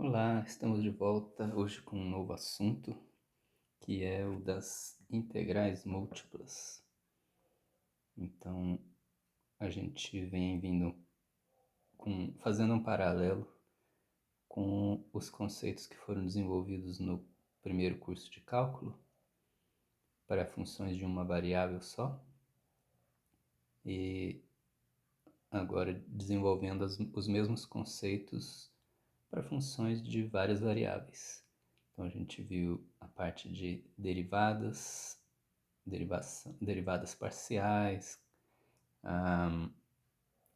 Olá, estamos de volta hoje com um novo assunto, que é o das integrais múltiplas. Então, a gente vem fazendo um paralelo com os conceitos que foram desenvolvidos no primeiro curso de cálculo para funções de uma variável só e agora desenvolvendo os mesmos conceitos para funções de várias variáveis. Então, a gente viu a parte de derivadas parciais,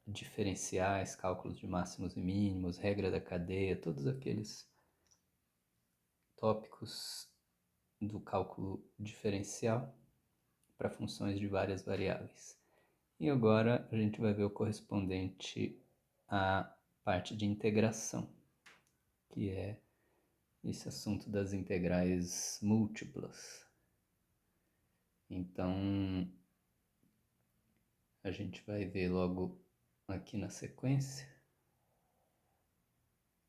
diferenciais, cálculos de máximos e mínimos, regra da cadeia, todos aqueles tópicos do cálculo diferencial para funções de várias variáveis. E agora a gente vai ver o correspondente à parte de integração, que é esse assunto das integrais múltiplas. Então, a gente vai ver logo aqui na sequência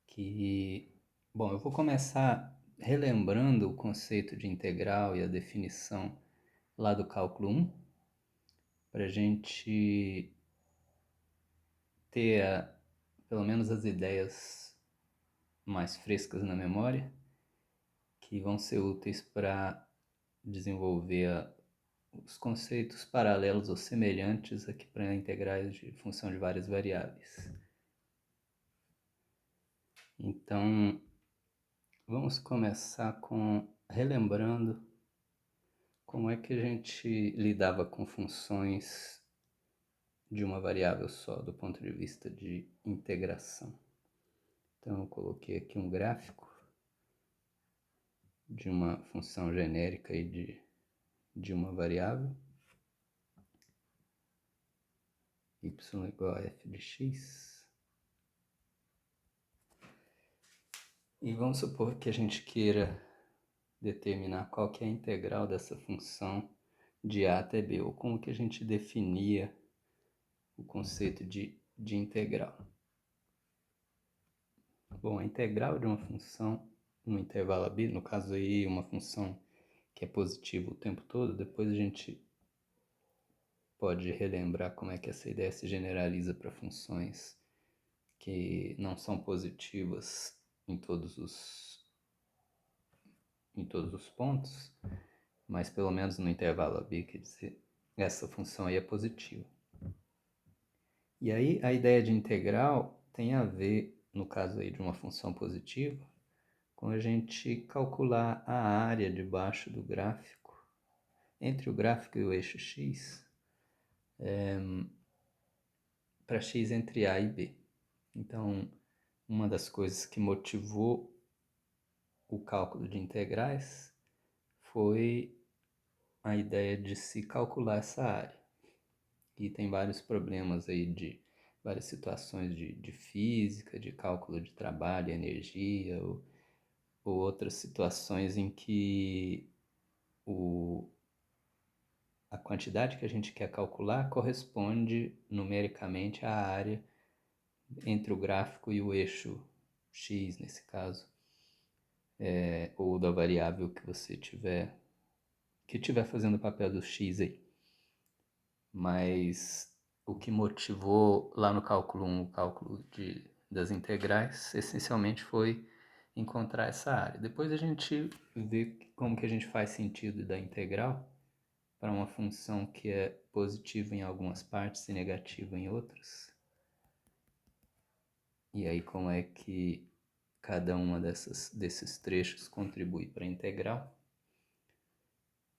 que, bom, eu vou começar relembrando o conceito de integral e a definição lá do cálculo 1, para a gente ter pelo menos as ideias mais frescas na memória, que vão ser úteis para desenvolver os conceitos paralelos ou semelhantes aqui para integrais de função de várias variáveis. Então, vamos começar relembrando como é que a gente lidava com funções de uma variável só, do ponto de vista de integração. Então, eu coloquei aqui um gráfico de uma função genérica de uma variável, y igual a f de x. E vamos supor que a gente queira determinar qual que é a integral dessa função de a até b, ou como que a gente definia o conceito de integral. Bom, a integral de uma função no intervalo a b, no caso aí uma função que é positiva o tempo todo, depois a gente pode relembrar como é que essa ideia se generaliza para funções que não são positivas em todos os pontos, mas pelo menos no intervalo a b, quer dizer, essa função aí é positiva. E aí a ideia de integral tem a ver, no caso aí de uma função positiva, com a gente calcular a área debaixo do gráfico, entre o gráfico e o eixo x, para x entre a e b. Então, uma das coisas que motivou o cálculo de integrais foi a ideia de se calcular essa área. E tem vários problemas aí várias situações de física, de cálculo de trabalho, energia, ou outras situações em que a quantidade que a gente quer calcular corresponde numericamente à área entre o gráfico e o eixo x, nesse caso, ou da variável que você tiver fazendo o papel do x aí. Mas o que motivou lá no cálculo 1, o cálculo das integrais, essencialmente foi encontrar essa área. Depois a gente vê como que a gente faz sentido da integral para uma função que é positiva em algumas partes e negativa em outras. E aí como é que cada uma desses trechos contribui para a integral.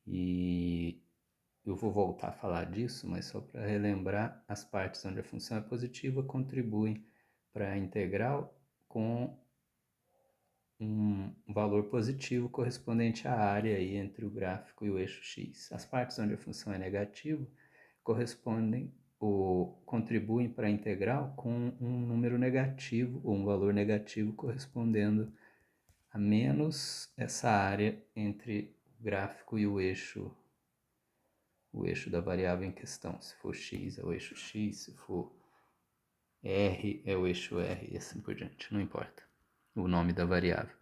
E eu vou voltar a falar disso, mas só para relembrar, as partes onde a função é positiva contribuem para a integral com um valor positivo correspondente à área aí entre o gráfico e o eixo x. As partes onde a função é negativa contribuem para a integral com um número negativo, ou um valor negativo correspondendo a menos essa área entre o gráfico e o eixo da variável em questão. Se for x é o eixo x, se for r é o eixo r, e assim por diante, não importa. o nome da variável.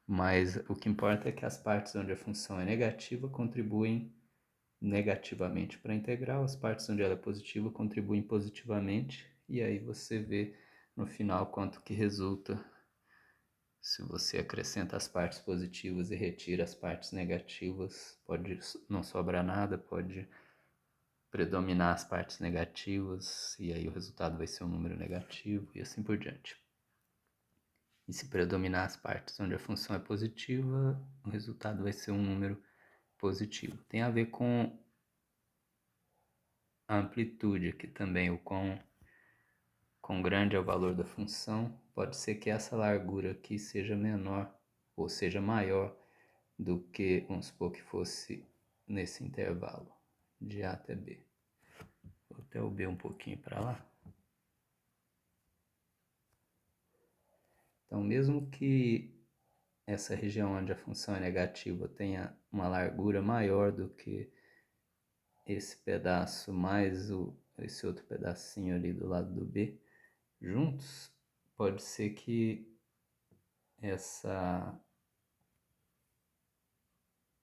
Mas o que importa é que as partes onde a função é negativa contribuem negativamente para a integral, as partes onde ela é positiva contribuem positivamente, e aí você vê no final quanto que resulta se você acrescenta as partes positivas e retira as partes negativas. Pode não sobrar nada, pode predominar as partes negativas, e aí o resultado vai ser um número negativo, e assim por diante. E se predominar as partes onde a função é positiva, o resultado vai ser um número positivo. Tem a ver com a amplitude aqui também, o quão grande é o valor da função. Pode ser que essa largura aqui seja menor ou seja maior do que, vamos supor que fosse nesse intervalo de A até B. Vou até o B um pouquinho para lá. Então, mesmo que essa região onde a função é negativa tenha uma largura maior do que esse pedaço mais esse outro pedacinho ali do lado do B, juntos, pode ser que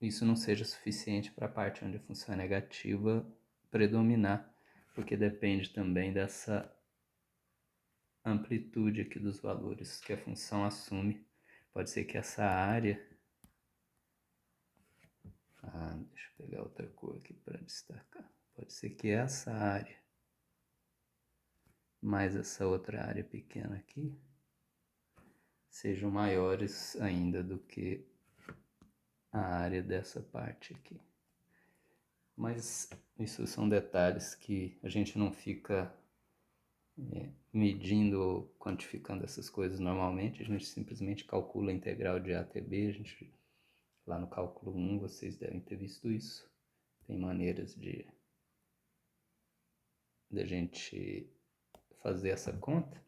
isso não seja suficiente para a parte onde a função é negativa predominar, porque depende também dessa amplitude aqui dos valores que a função assume. Pode ser que essa área... deixa eu pegar outra cor aqui para destacar. Pode ser que essa área mais essa outra área pequena aqui sejam maiores ainda do que a área dessa parte aqui. Mas isso são detalhes que a gente não fica medindo ou quantificando essas coisas normalmente. A gente simplesmente calcula a integral de A até B. Lá no cálculo 1 vocês devem ter visto isso. Tem maneiras de a gente fazer essa conta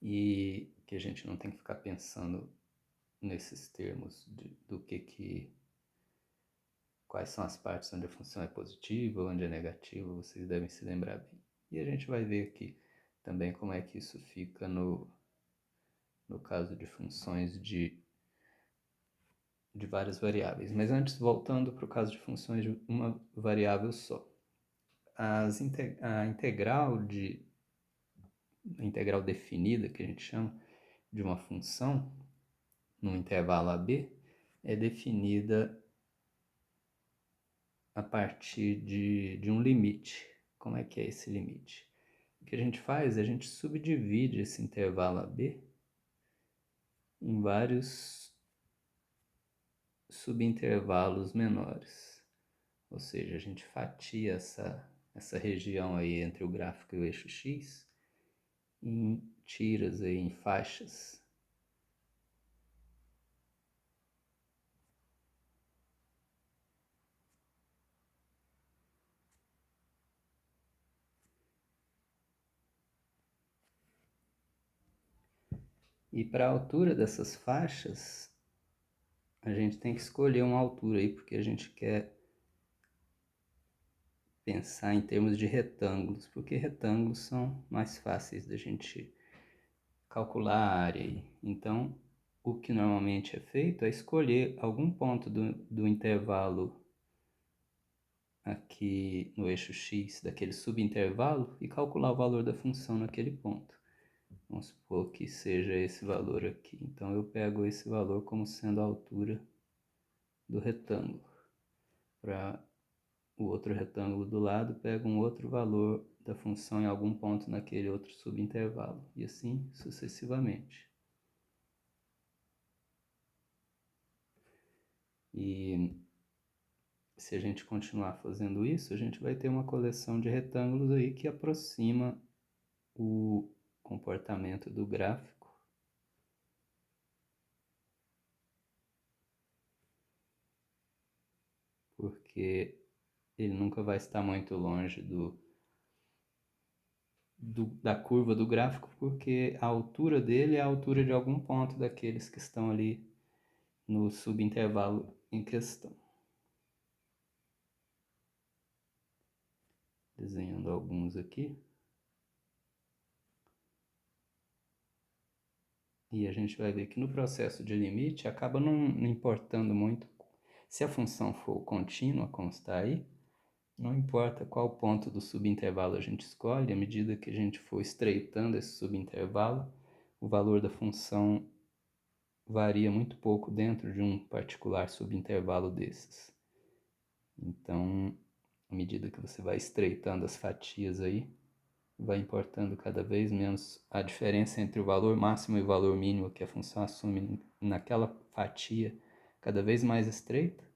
e que a gente não tem que ficar pensando nesses termos quais são as partes onde a função é positiva, onde é negativa, vocês devem se lembrar bem. E a gente vai ver aqui também como é que isso fica no caso de funções de várias variáveis. Mas antes, voltando para o caso de funções de uma variável só. A integral definida, que a gente chama de uma função, no intervalo AB, é definida a partir de um limite. Como é que é esse limite? O que a gente faz é a gente subdivide esse intervalo AB em vários subintervalos menores. Ou seja, a gente fatia essa região aí entre o gráfico e o eixo X em tiras, aí, em faixas. E para a altura dessas faixas, a gente tem que escolher uma altura aí, porque a gente quer pensar em termos de retângulos, porque retângulos são mais fáceis da gente calcular a área aí. Então, o que normalmente é feito é escolher algum ponto do intervalo aqui no eixo X, daquele subintervalo, e calcular o valor da função naquele ponto. Vamos supor que seja esse valor aqui. Então, eu pego esse valor como sendo a altura do retângulo. Para o outro retângulo do lado, pego um outro valor da função em algum ponto naquele outro subintervalo. E assim sucessivamente. E se a gente continuar fazendo isso, a gente vai ter uma coleção de retângulos aí que aproxima o comportamento do gráfico porque ele nunca vai estar muito longe da curva do gráfico, porque a altura dele é a altura de algum ponto daqueles que estão ali no subintervalo em questão. Desenhando alguns aqui. E a gente vai ver que no processo de limite acaba não importando muito se a função for contínua, como está aí, não importa qual ponto do subintervalo a gente escolhe, à medida que a gente for estreitando esse subintervalo, o valor da função varia muito pouco dentro de um particular subintervalo desses. Então, à medida que você vai estreitando as fatias aí, vai importando cada vez menos a diferença entre o valor máximo e o valor mínimo que a função assume naquela fatia cada vez mais estreita.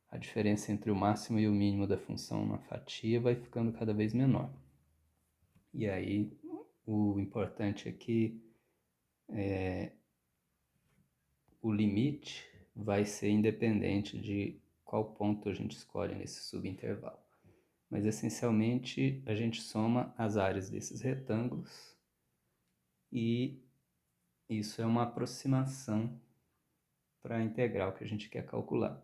A diferença entre o máximo e o mínimo da função na fatia vai ficando cada vez menor. E aí, o importante é que o limite vai ser independente de qual ponto a gente escolhe nesse subintervalo. Mas, essencialmente, a gente soma as áreas desses retângulos e isso é uma aproximação para a integral que a gente quer calcular.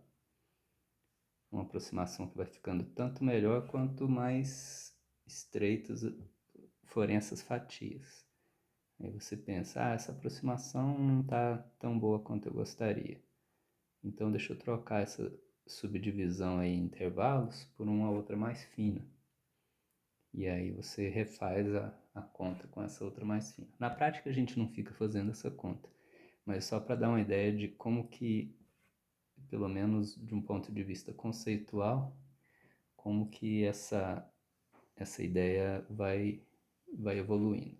Uma aproximação que vai ficando tanto melhor quanto mais estreitas forem essas fatias. Aí você pensa, essa aproximação não está tão boa quanto eu gostaria. Então deixa eu trocar essa subdivisão aí em intervalos por uma outra mais fina. E aí você refaz a conta com essa outra mais fina. Na prática a gente não fica fazendo essa conta, mas só para dar uma ideia de como que, pelo menos de um ponto de vista conceitual, como que essa ideia vai evoluindo.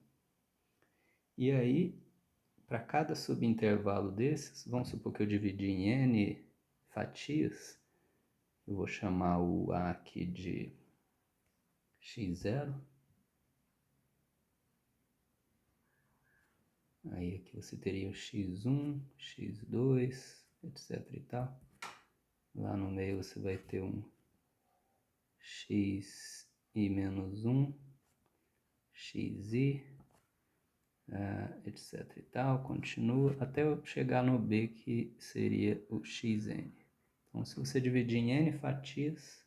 E aí, para cada subintervalo desses, vamos supor que eu dividi em n fatias, eu vou chamar o A aqui de x0. Aí aqui você teria o x1, x2, etc e tal. Lá no meio você vai ter um x e menos 1, xi, etc e tal, continua, até eu chegar no B, que seria o xn. Então, se você dividir em n fatias,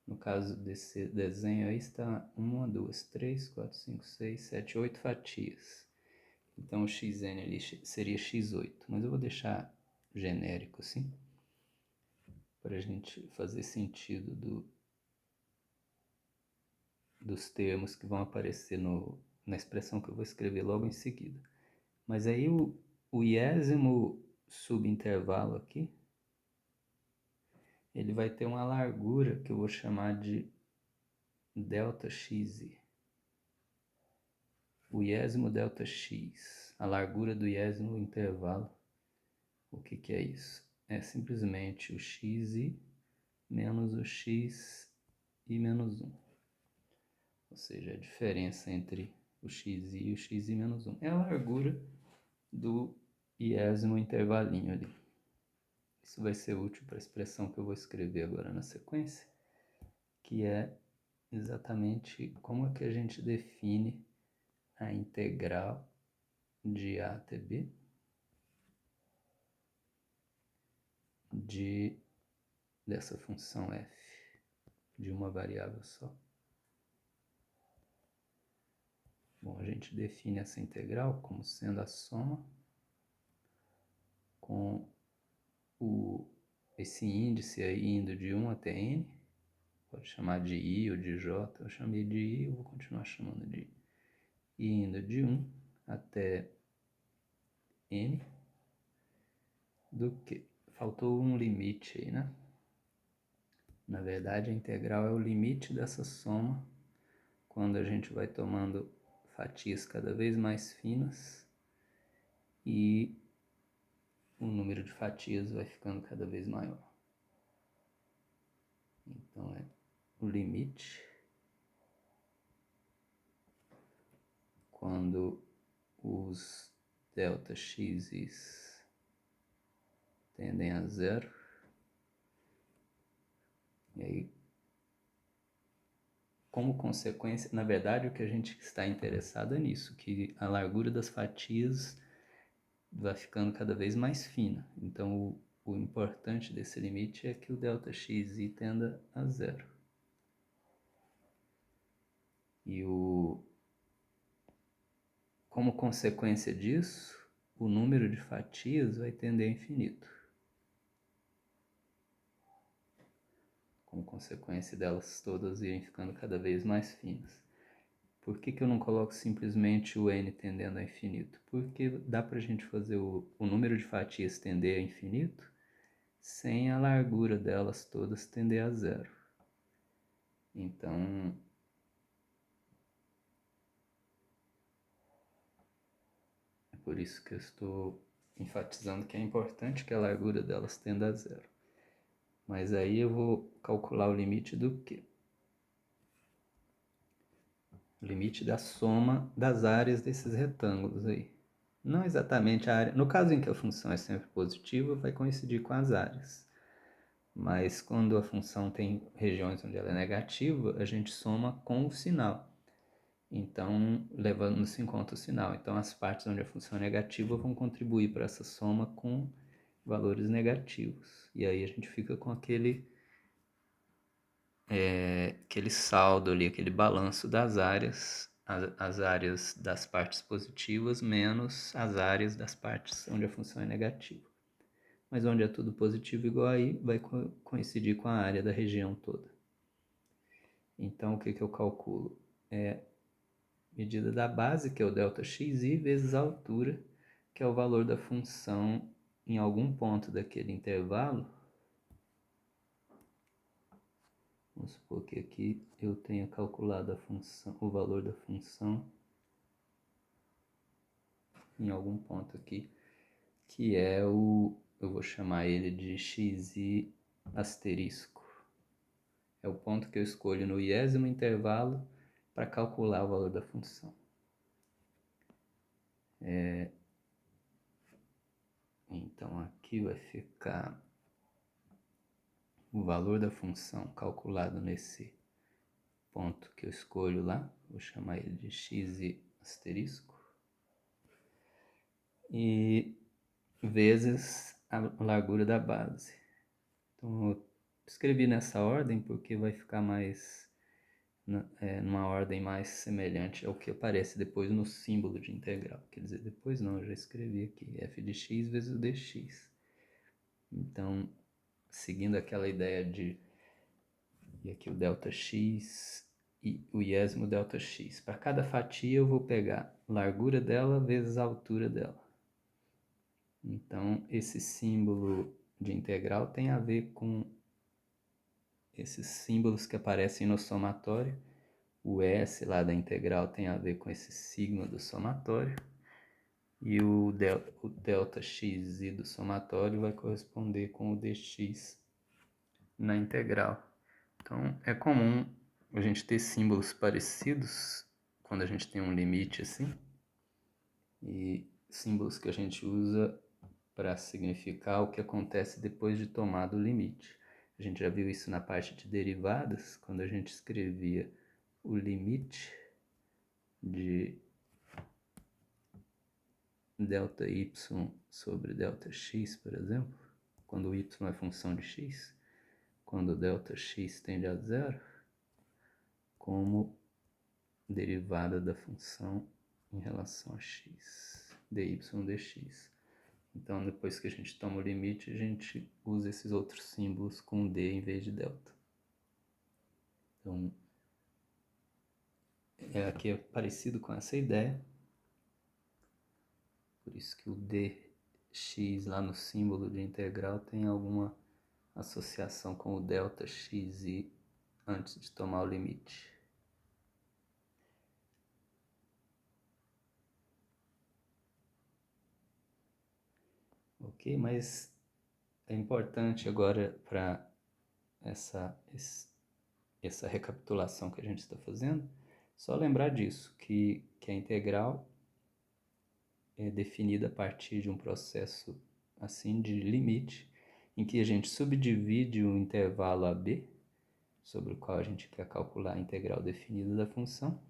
no caso desse desenho aí está 1, 2, 3, 4, 5, 6, 7, 8 fatias. Então o xn ali seria x8, mas eu vou deixar genérico assim, para a gente fazer sentido dos termos que vão aparecer na expressão que eu vou escrever logo em seguida. Mas aí o iésimo subintervalo aqui, ele vai ter uma largura que eu vou chamar de ΔX. O iésimo ΔX, a largura do iésimo intervalo, o que é isso? É simplesmente o xi menos o xi menos 1. Ou seja, a diferença entre o xi e o xi menos 1. É a largura do iésimo intervalinho ali. Isso vai ser útil para a expressão que eu vou escrever agora na sequência, que é exatamente como é que a gente define a integral de A até B dessa função f de uma variável só. Bom, a gente define essa integral como sendo a soma com esse índice aí indo de 1 até n, pode chamar de i ou de j, eu chamei de i, eu vou continuar chamando de i, indo de 1 até n, do que? Faltou um limite aí, né? Na verdade, a integral é o limite dessa soma quando a gente vai tomando fatias cada vez mais finas e o número de fatias vai ficando cada vez maior. Então é o limite quando os ΔX tendem a zero. E aí, como consequência, na verdade o que a gente está interessado é nisso, que a largura das fatias vai ficando cada vez mais fina. Então o importante desse limite é que o ΔXi tenda a zero. E como consequência disso, o número de fatias vai tender a infinito, como consequência delas todas irem ficando cada vez mais finas. Por que eu não coloco simplesmente o n tendendo a infinito? Porque dá para a gente fazer o número de fatias tender a infinito sem a largura delas todas tender a zero. Então, é por isso que eu estou enfatizando que é importante que a largura delas tenda a zero. Mas aí eu vou calcular o limite do quê? O limite da soma das áreas desses retângulos aí. Não exatamente a área. No caso em que a função é sempre positiva, vai coincidir com as áreas. Mas quando a função tem regiões onde ela é negativa, a gente soma com o sinal. Então, levando-se em conta o sinal. Então, as partes onde a função é negativa vão contribuir para essa soma com valores negativos. E aí a gente fica com aquele saldo ali, aquele balanço das áreas, as áreas das partes positivas menos as áreas das partes onde a função é negativa. Mas onde é tudo positivo igual aí, vai coincidir com a área da região toda. Então, o que eu calculo? Medida da base, que é o ΔXi, vezes a altura, que é o valor da função em algum ponto daquele intervalo. Vamos supor que aqui eu tenha calculado a função, o valor da função em algum ponto aqui, que é eu vou chamar ele de xi asterisco. É o ponto que eu escolho no iésimo intervalo para calcular o valor da função. Então aqui vai ficar o valor da função calculado nesse ponto que eu escolho lá, vou chamar ele de xi asterisco, e vezes a largura da base. Então eu escrevi nessa ordem porque vai ficar mais numa ordem mais semelhante ao que aparece depois no símbolo de integral. Quer dizer, depois não, eu já escrevi aqui, f de x vezes o dx. Então, seguindo aquela ideia de, e aqui o ΔX e o iésimo ΔX. Para cada fatia eu vou pegar a largura dela vezes a altura dela. Então, esse símbolo de integral tem a ver com esses símbolos que aparecem no somatório. O S lá da integral tem a ver com esse sigma do somatório. E o ΔXi do somatório vai corresponder com o dx na integral. Então, é comum a gente ter símbolos parecidos quando a gente tem um limite assim, e símbolos que a gente usa para significar o que acontece depois de tomado o limite. A gente já viu isso na parte de derivadas, quando a gente escrevia o limite de ΔY sobre ΔX, por exemplo, quando o y é função de x, quando ΔX tende a zero, como derivada da função em relação a x, dy dx. Então, depois que a gente toma o limite, a gente usa esses outros símbolos com d em vez de delta. Então, aqui é parecido com essa ideia. Por isso que o dx lá no símbolo de integral tem alguma associação com o ΔXi antes de tomar o limite. Ok, mas é importante agora para essa recapitulação que a gente está fazendo, só lembrar disso, que a integral é definida a partir de um processo assim de limite, em que a gente subdivide o intervalo AB, sobre o qual a gente quer calcular a integral definida da função,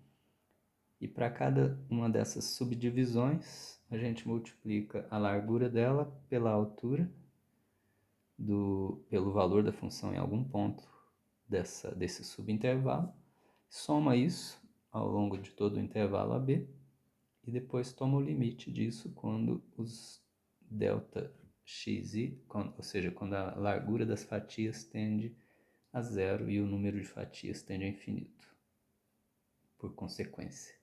e para cada uma dessas subdivisões, a gente multiplica a largura dela pela altura, pelo valor da função em algum ponto desse subintervalo, soma isso ao longo de todo o intervalo AB e depois toma o limite disso quando os ΔXi, ou seja, quando a largura das fatias tende a zero e o número de fatias tende a infinito, por consequência.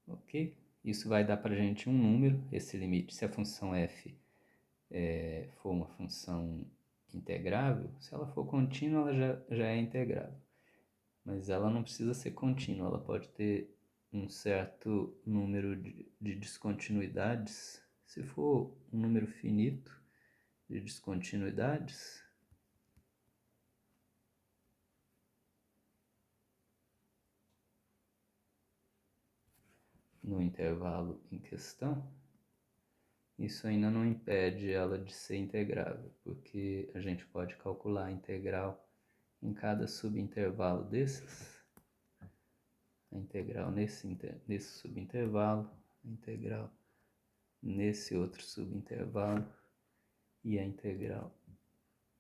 Ok? Isso vai dar para a gente um número, esse limite, se a função f for uma função integrável, se ela for contínua, ela já é integrável. Mas ela não precisa ser contínua, ela pode ter um certo número de descontinuidades. Se for um número finito de descontinuidades, no intervalo em questão, isso ainda não impede ela de ser integrável, porque a gente pode calcular a integral em cada subintervalo desses, a integral nesse subintervalo, a integral nesse outro subintervalo e a integral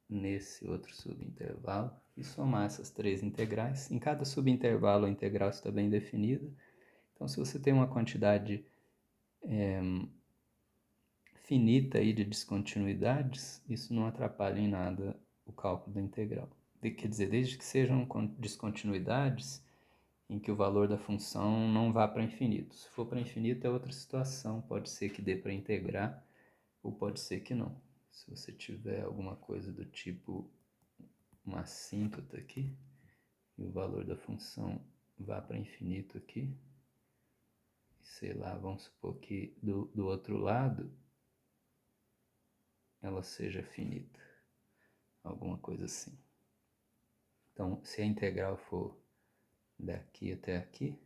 nesse outro subintervalo, e somar essas três integrais. Em cada subintervalo a integral está bem definida. Então, se você tem uma quantidade finita aí de descontinuidades, isso não atrapalha em nada o cálculo da integral. Quer dizer, desde que sejam descontinuidades em que o valor da função não vá para infinito. Se for para infinito é outra situação, pode ser que dê para integrar ou pode ser que não. Se você tiver alguma coisa do tipo uma assíntota aqui, e o valor da função vá para infinito aqui, sei lá, vamos supor que do outro lado ela seja finita, alguma coisa assim. Então, se a integral for daqui até aqui,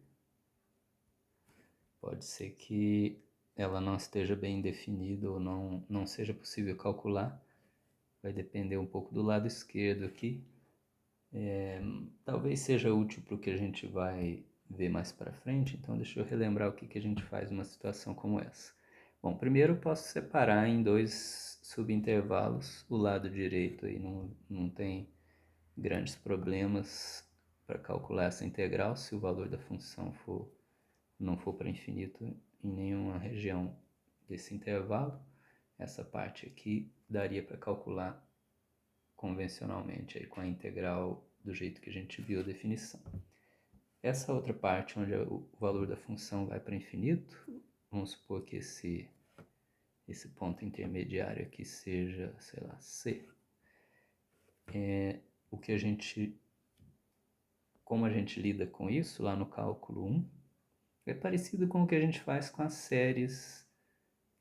pode ser que ela não esteja bem definida ou não seja possível calcular. Vai depender um pouco do lado esquerdo aqui. Talvez seja útil para o que a gente vai ver mais para frente, então deixa eu relembrar o que a gente faz numa situação como essa. Bom, primeiro eu posso separar em dois subintervalos, o lado direito aí não tem grandes problemas para calcular essa integral, se o valor da função não for para infinito em nenhuma região desse intervalo. Essa parte aqui daria para calcular convencionalmente aí com a integral do jeito que a gente viu a definição. Essa outra parte onde o valor da função vai para infinito, vamos supor que esse ponto intermediário aqui seja, sei lá, C. O que como a gente lida com isso lá no cálculo 1, é parecido com o que a gente faz com as séries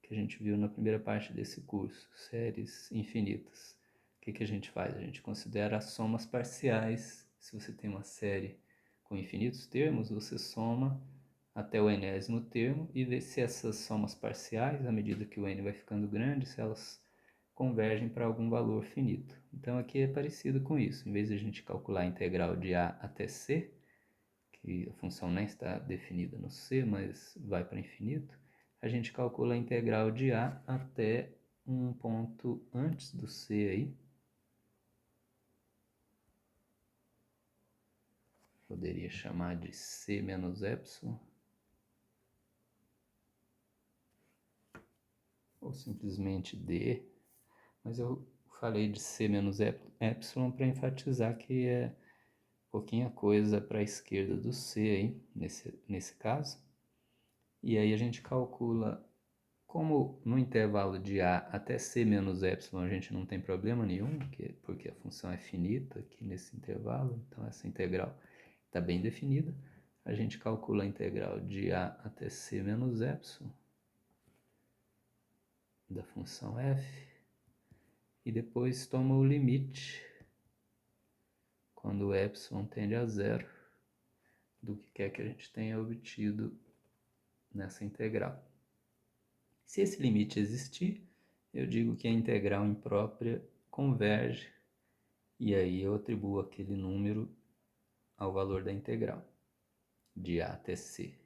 que a gente viu na primeira parte desse curso, séries infinitas. O que a gente faz? A gente considera as somas parciais. Se você tem uma série com infinitos termos, você soma até o enésimo termo e vê se essas somas parciais, à medida que o n vai ficando grande, se elas convergem para algum valor finito. Então aqui é parecido com isso. Em vez de a gente calcular a integral de a até c, que a função nem está definida no c, mas vai para infinito, a gente calcula a integral de a até um ponto antes do c aí. Poderia chamar de c menos epsilon. Ou simplesmente d. Mas eu falei de c menos epsilon para enfatizar que é pouquinha coisa para a esquerda do c aí, nesse caso. E aí a gente calcula, como no intervalo de a até c menos epsilon a gente não tem problema nenhum, porque a função é finita aqui nesse intervalo, então essa integral está bem definida. A gente calcula a integral de a até c menos epsilon da função f e depois toma o limite quando o epsilon tende a zero do que quer que a gente tenha obtido nessa integral. Se esse limite existir, eu digo que a integral imprópria converge e aí eu atribuo aquele número ao valor da integral de a até c.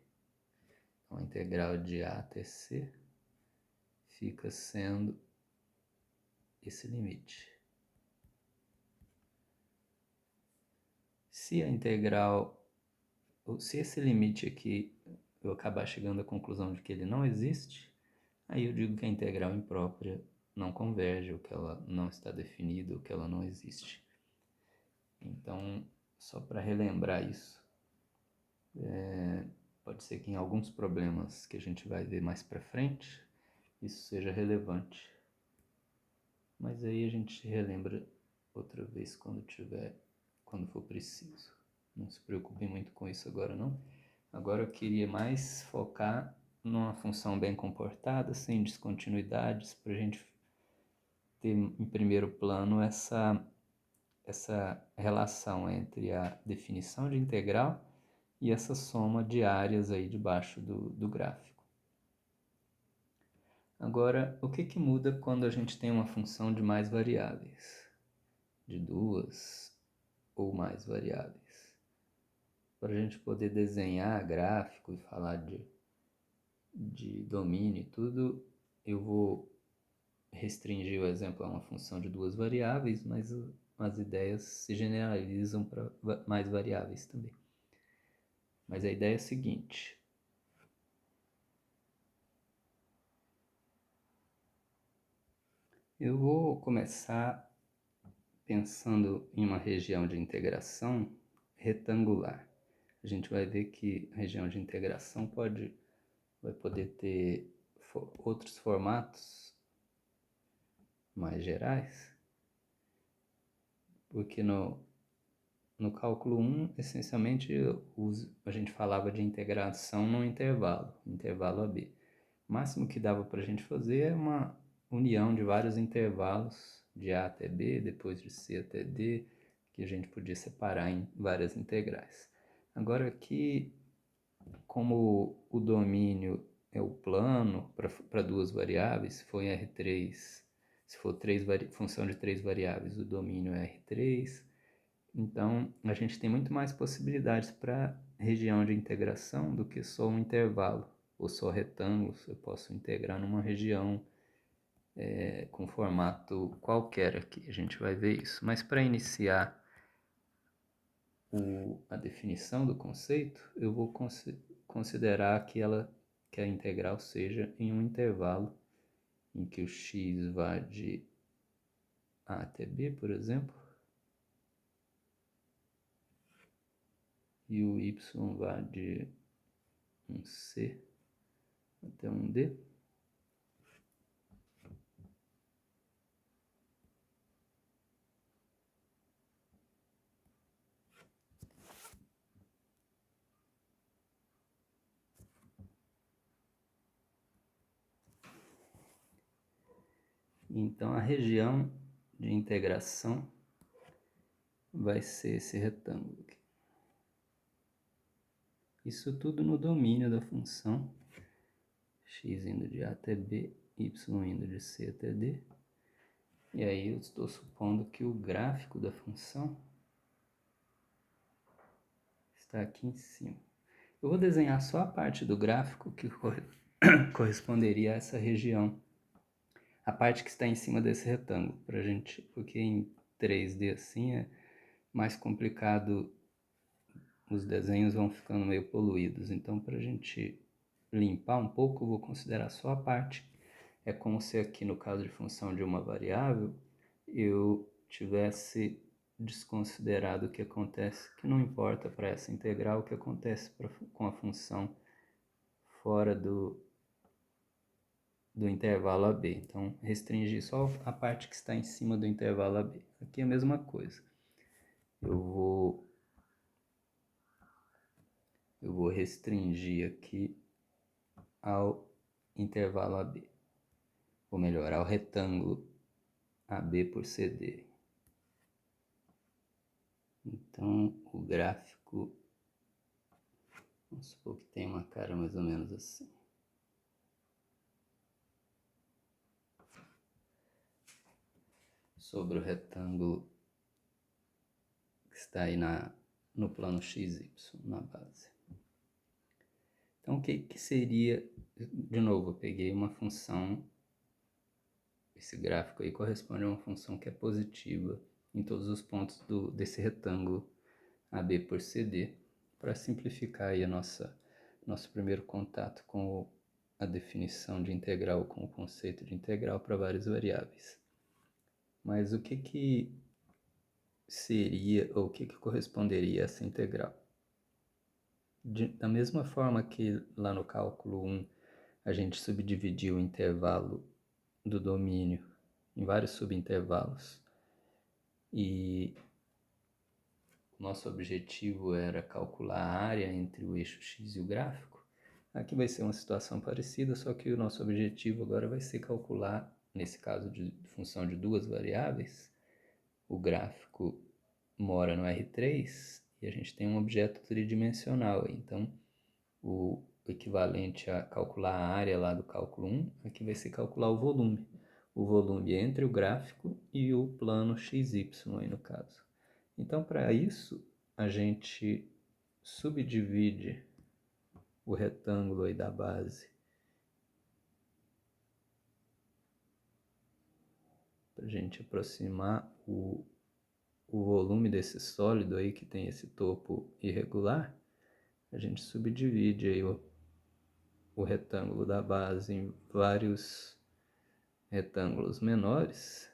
Então, a integral de a até c fica sendo esse limite. Se a integral, se esse limite aqui eu acabar chegando à conclusão de que ele não existe, aí eu digo que a integral imprópria não converge, ou que ela não está definida, ou que ela não existe. Então, só para relembrar isso, pode ser que em alguns problemas que a gente vai ver mais para frente, isso seja relevante. Mas aí a gente relembra outra vez quando for preciso. Não se preocupe muito com isso agora não. Agora eu queria mais focar numa função bem comportada, sem descontinuidades, para a gente ter em primeiro plano essa relação entre a definição de integral e essa soma de áreas aí debaixo do gráfico. Agora, o que muda quando a gente tem uma função de mais variáveis? De duas ou mais variáveis? Para a gente poder desenhar gráfico e falar de domínio e tudo, eu vou restringir o exemplo a uma função de duas variáveis, mas as ideias se generalizam para mais variáveis também. Mas a ideia é a seguinte: eu vou começar pensando em uma região de integração retangular. A gente vai ver que a região de integração vai poder ter outros formatos mais gerais, porque no cálculo 1, essencialmente, a gente falava de integração no intervalo AB. O máximo que dava para a gente fazer é uma união de vários intervalos, de A até B, depois de C até D, que a gente podia separar em várias integrais. Agora aqui, como o domínio é o plano para duas variáveis, se for em R3, se for função de três variáveis, o domínio é R3, então a gente tem muito mais possibilidades para região de integração do que só um intervalo ou só retângulos. Eu posso integrar numa região com formato qualquer aqui, a gente vai ver isso. Mas para iniciar a definição do conceito, eu vou considerar que a integral seja em um intervalo em que o x vá de A até B, por exemplo, e o y vá de um C até um D. Então a região de integração vai ser esse retângulo aqui. Isso tudo no domínio da função x indo de A até B, y indo de C até D. E aí eu estou supondo que o gráfico da função está aqui em cima. Eu vou desenhar só a parte do gráfico que corresponderia a essa região. A parte que está em cima desse retângulo, porque em 3D assim é mais complicado, os desenhos vão ficando meio poluídos. Então, para a gente limpar um pouco, eu vou considerar só a parte. É como se aqui no caso de função de uma variável, eu tivesse desconsiderado o que acontece, que não importa para essa integral, o que acontece com a função fora do intervalo AB. Então, restringir só a parte que está em cima do intervalo AB. Aqui é a mesma coisa. Eu vou restringir aqui ao intervalo AB. Ou melhor, ao retângulo AB por CD. Então, o gráfico, vamos supor que tem uma cara mais ou menos assim. Sobre o retângulo que está aí no plano XY, na base. Então, o que seria, de novo, eu peguei uma função, esse gráfico aí corresponde a uma função que é positiva em todos os pontos desse retângulo AB por CD, para simplificar aí a nossa nosso primeiro contato com a definição de integral, com o conceito de integral para várias variáveis. Mas o que seria, ou o que corresponderia a essa integral? Da mesma forma que lá no cálculo 1 a gente subdividiu o intervalo do domínio em vários subintervalos e nosso objetivo era calcular a área entre o eixo x e o gráfico, aqui vai ser uma situação parecida, só que o nosso objetivo agora vai ser calcular, nesse caso de função de duas variáveis, o gráfico mora no R3 e a gente tem um objeto tridimensional, então o equivalente a calcular a área lá do cálculo 1, aqui vai ser calcular o volume entre o gráfico e o plano XY aí no caso. Então, para isso, a gente subdivide o retângulo aí da base para a gente aproximar o volume desse sólido aí que tem esse topo irregular. A gente subdivide aí o retângulo da base em vários retângulos menores,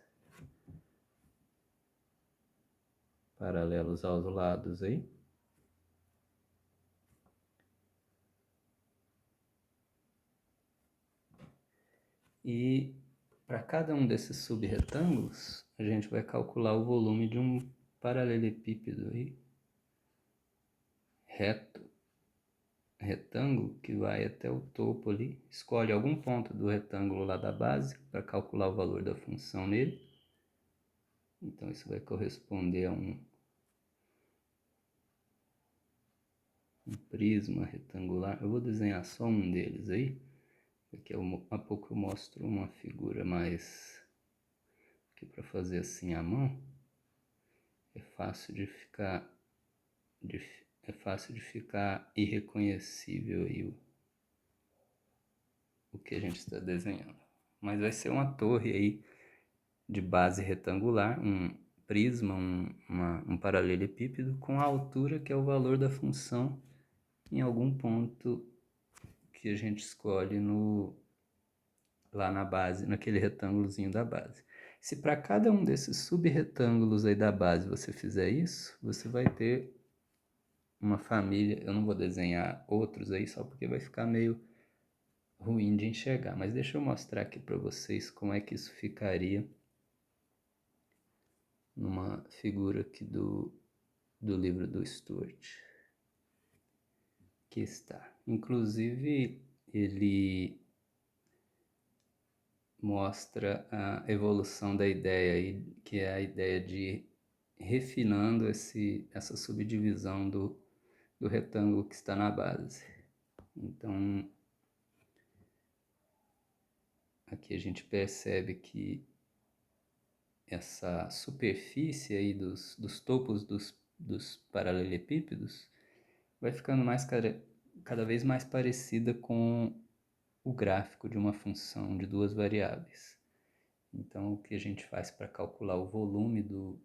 paralelos aos lados aí. E para cada um desses subretângulos, a gente vai calcular o volume de um paralelepípedo aí, retângulo que vai até o topo ali. Escolhe algum ponto do retângulo lá da base para calcular o valor da função nele. Então isso vai corresponder a um prisma retangular. Eu vou desenhar só um deles aí, porque a pouco eu mostro uma figura mais que para fazer assim à mão é fácil de ficar irreconhecível aí o que a gente está desenhando. Mas vai ser uma torre aí de base retangular, um prisma, um paralelepípedo com a altura que é o valor da função em algum ponto que a gente escolhe lá na base, naquele retângulozinho da base. Se para cada um desses subretângulos aí da base você fizer isso, você vai ter uma família. Eu não vou desenhar outros aí só porque vai ficar meio ruim de enxergar, mas deixa eu mostrar aqui para vocês como é que isso ficaria numa figura aqui do livro do Stuart. Aqui está. Inclusive, ele mostra a evolução da ideia aí, que é a ideia de refinando essa subdivisão do retângulo que está na base. Então, aqui a gente percebe que essa superfície aí dos topos dos paralelepípedos vai ficando cada vez mais parecida com o gráfico de uma função de duas variáveis. Então, o que a gente faz para calcular o volume do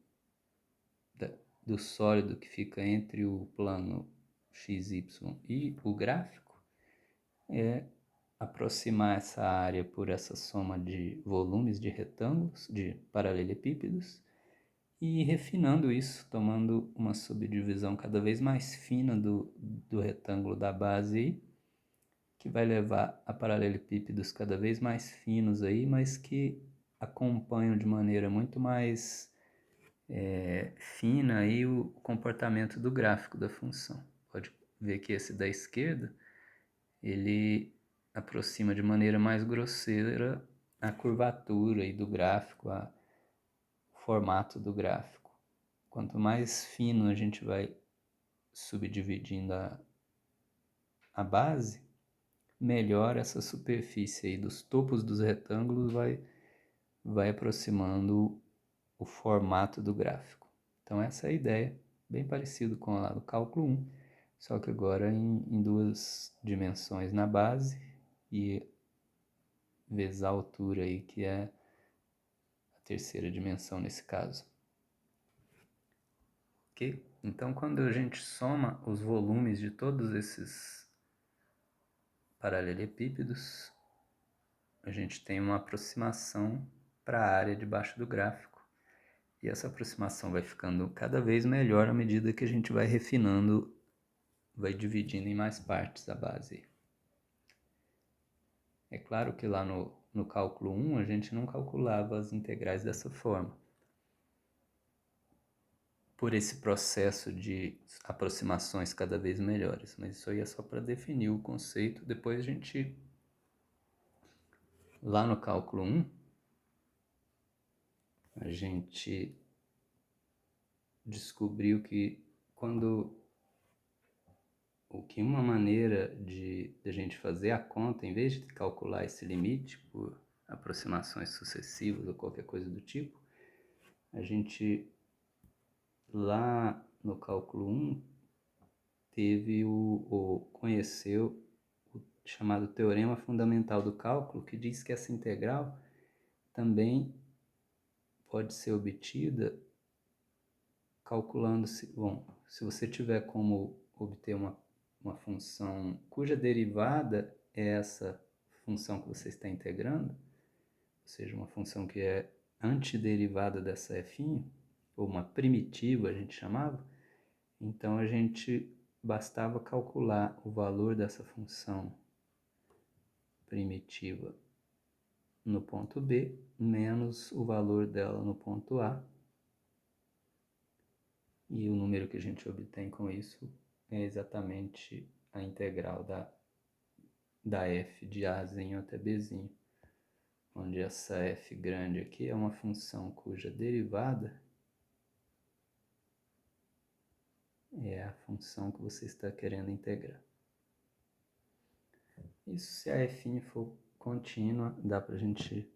sólido que fica entre o plano XY e o gráfico é aproximar essa área por essa soma de volumes de retângulos, de paralelepípedos, e ir refinando isso, tomando uma subdivisão cada vez mais fina do retângulo da base aí, que vai levar a paralelepípedos cada vez mais finos aí, mas que acompanham de maneira muito mais fina aí o comportamento do gráfico da função. Pode ver que esse da esquerda, ele aproxima de maneira mais grosseira a curvatura aí do gráfico, o formato do gráfico. Quanto mais fino a gente vai subdividindo a base, melhor essa superfície aí dos topos dos retângulos vai aproximando o formato do gráfico. Então essa é a ideia, bem parecido com a do cálculo 1, só que agora em duas dimensões na base e vezes a altura aí, que é a terceira dimensão nesse caso. Ok? Então quando a gente soma os volumes de todos esses paralelepípedos, a gente tem uma aproximação para a área debaixo do gráfico. E essa aproximação vai ficando cada vez melhor à medida que a gente vai refinando, vai dividindo em mais partes a base. É claro que lá no cálculo 1 a gente não calculava as integrais dessa forma. Por esse processo de aproximações cada vez melhores. Mas isso aí é só para definir o conceito. Depois a gente, lá no cálculo 1, a gente descobriu que uma maneira de a gente fazer a conta, em vez de calcular esse limite por aproximações sucessivas ou qualquer coisa do tipo, a gente lá no cálculo 1 conheceu o chamado teorema fundamental do cálculo, que diz que essa integral também pode ser obtida calculando, se você tiver como obter uma função cuja derivada é essa função que você está integrando, ou seja, uma função que é antiderivada dessa f', ou uma primitiva a gente chamava, então a gente bastava calcular o valor dessa função primitiva no ponto B menos o valor dela no ponto A, e o número que a gente obtém com isso é exatamente a integral da f de Azinho até Bzinho, onde essa f grande aqui é uma função cuja derivada é a função que você está querendo integrar. Isso se a f' for contínua, dá para a gente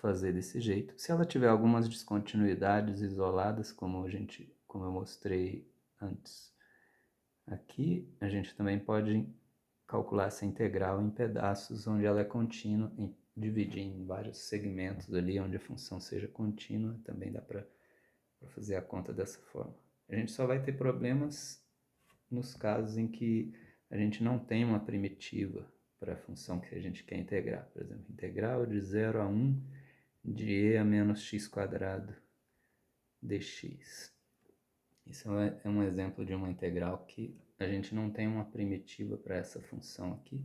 fazer desse jeito. Se ela tiver algumas descontinuidades isoladas, como eu mostrei antes aqui, a gente também pode calcular essa integral em pedaços onde ela é contínua, dividir em vários segmentos ali onde a função seja contínua, também dá para fazer a conta dessa forma. A gente só vai ter problemas nos casos em que a gente não tem uma primitiva para a função que a gente quer integrar. Por exemplo, integral de 0 a 1 de e a menos x quadrado dx. Isso é um exemplo de uma integral que a gente não tem uma primitiva para essa função aqui.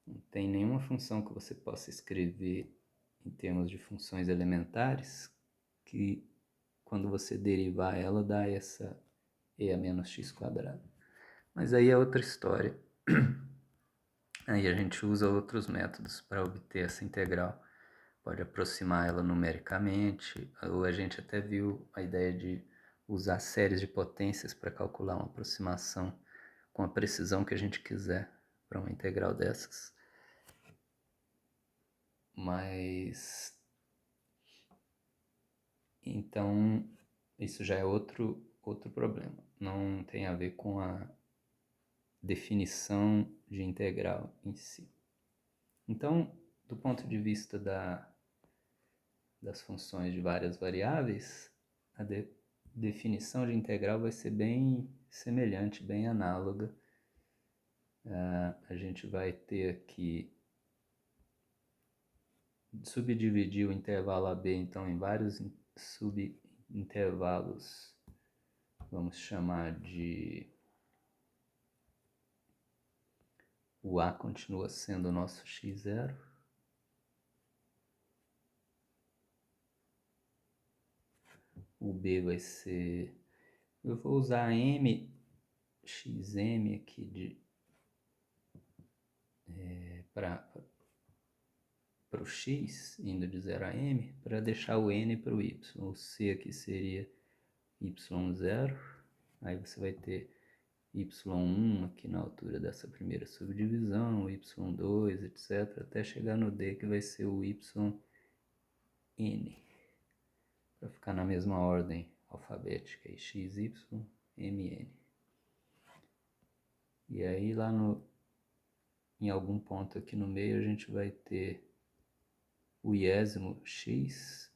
Não tem nenhuma função que você possa escrever em termos de funções elementares que, quando você derivar ela, dá essa e a menos x quadrado. Mas aí é outra história. Aí a gente usa outros métodos para obter essa integral. Pode aproximar ela numericamente, ou a gente até viu a ideia de usar séries de potências para calcular uma aproximação com a precisão que a gente quiser para uma integral dessas. Mas então isso já é outro problema. Não tem a ver com a definição de integral em si. Então, do ponto de vista das funções de várias variáveis, a definição de integral vai ser bem semelhante, bem análoga. A gente vai ter aqui subdividir o intervalo AB então em vários subintervalos, vamos chamar de o A continua sendo o nosso x0, o B vai ser, eu vou usar m xm aqui para o x, indo de 0 a m, para deixar o n para o y. O c aqui seria y0, aí você vai ter y1 aqui na altura dessa primeira subdivisão, y2, etc., até chegar no d, que vai ser o yn, para ficar na mesma ordem alfabética, aí xy, mn. E aí lá em algum ponto aqui no meio a gente vai ter o iésimo x,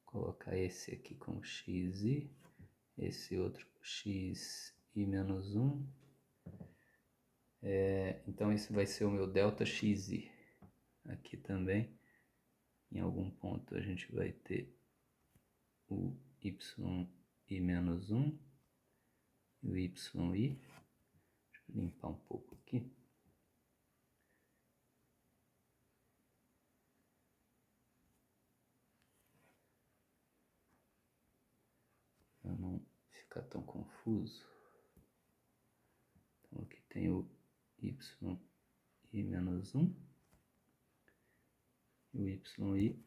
colocar esse aqui como xi, esse outro xi menos 1. Então isso vai ser o meu delta xi. Aqui também, em algum ponto, a gente vai ter o yi menos 1 e o yi. Deixa eu limpar um pouco aqui. Para não ficar tão confuso. Então aqui tem o yi menos 1 e o yi.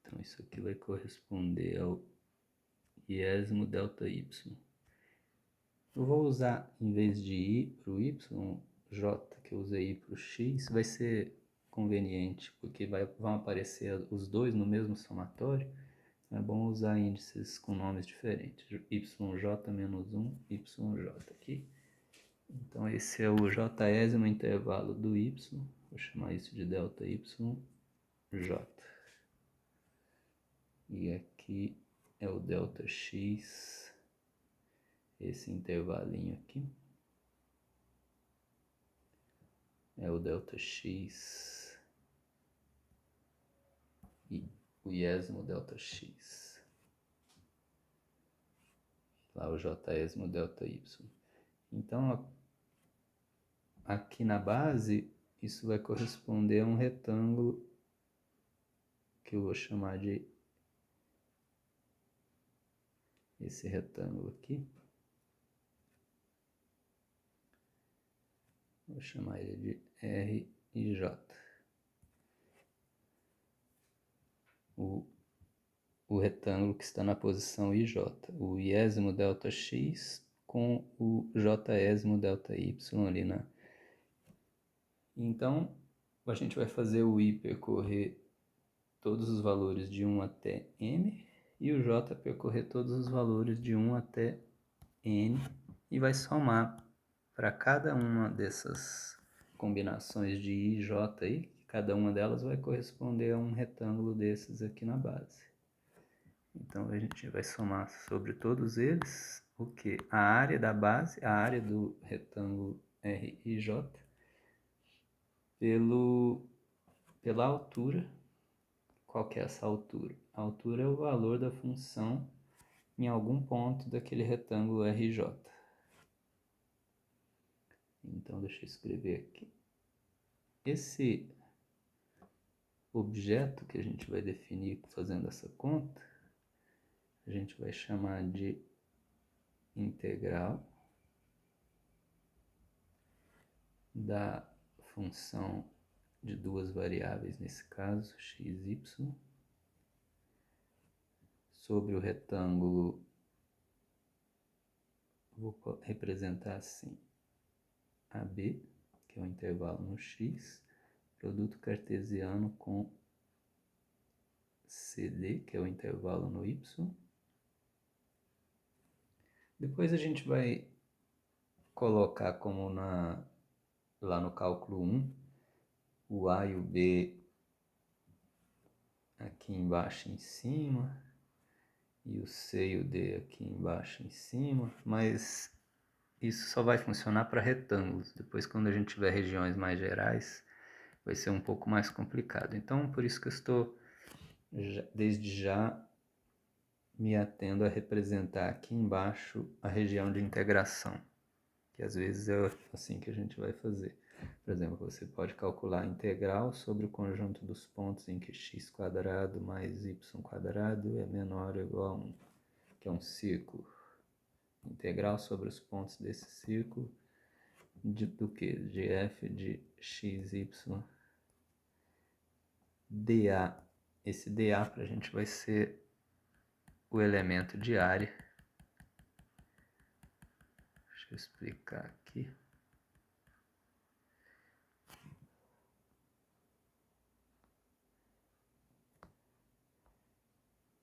Então isso aqui vai corresponder ao iésimo delta y. Eu vou usar, em vez de i para o y, j, que eu usei i para o x, vai ser conveniente, porque vão aparecer os dois no mesmo somatório. É bom usar índices com nomes diferentes, yj menos 1, yj aqui. Então esse é o jésimo intervalo do y, vou chamar isso de delta yj. E aqui é o delta x, esse intervalinho aqui. É o delta x e o iésimo delta x. Lá o jésimo delta y. Então, aqui na base, isso vai corresponder a um retângulo que eu vou chamar de esse retângulo aqui. Vou chamar ele de R e J. O retângulo que está na posição IJ. O iésimo delta x com o jésimo delta y ali na... Então, a gente vai fazer o i percorrer todos os valores de 1 até n e o j percorrer todos os valores de 1 até n e vai somar para cada uma dessas combinações de i e j aí, cada uma delas vai corresponder a um retângulo desses aqui na base. Então a gente vai somar sobre todos eles o que? A área da base, a área do retângulo RIJ, pela altura. Qual que é essa altura? A altura é o valor da função em algum ponto daquele retângulo RJ. Então deixa eu escrever aqui. Esse objeto que a gente vai definir fazendo essa conta, a gente vai chamar de integral da função de duas variáveis, nesse caso, x e y, sobre o retângulo, vou representar assim, AB, que é o intervalo no x, produto cartesiano com CD, que é o intervalo no y. Depois a gente vai colocar como lá no cálculo 1, o A e o B aqui embaixo em cima, e o C e o D aqui embaixo em cima, mas isso só vai funcionar para retângulos. Depois, quando a gente tiver regiões mais gerais, vai ser um pouco mais complicado. Então, por isso que eu estou, desde já, me atendo a representar aqui embaixo a região de integração, que às vezes é assim que a gente vai fazer. Por exemplo, você pode calcular a integral sobre o conjunto dos pontos em que x² mais y² é menor ou igual a 1, que é um círculo. Integral sobre os pontos desse círculo do que? De f de x, y, dA. Esse dA para a gente vai ser o elemento de área. Deixa eu explicar aqui.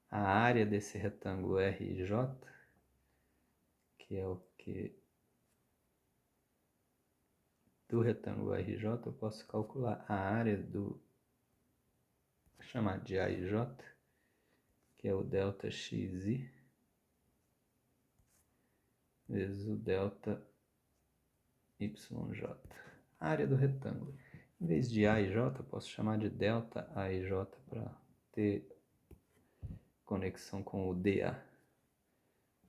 A área desse retângulo RJ, que é o que do retângulo RJ, eu posso calcular a área do, vou chamar de AIJ, que é o delta xi, vezes o delta YJ. A área do retângulo. Em vez de A e J, posso chamar de delta A e J para ter conexão com o dA.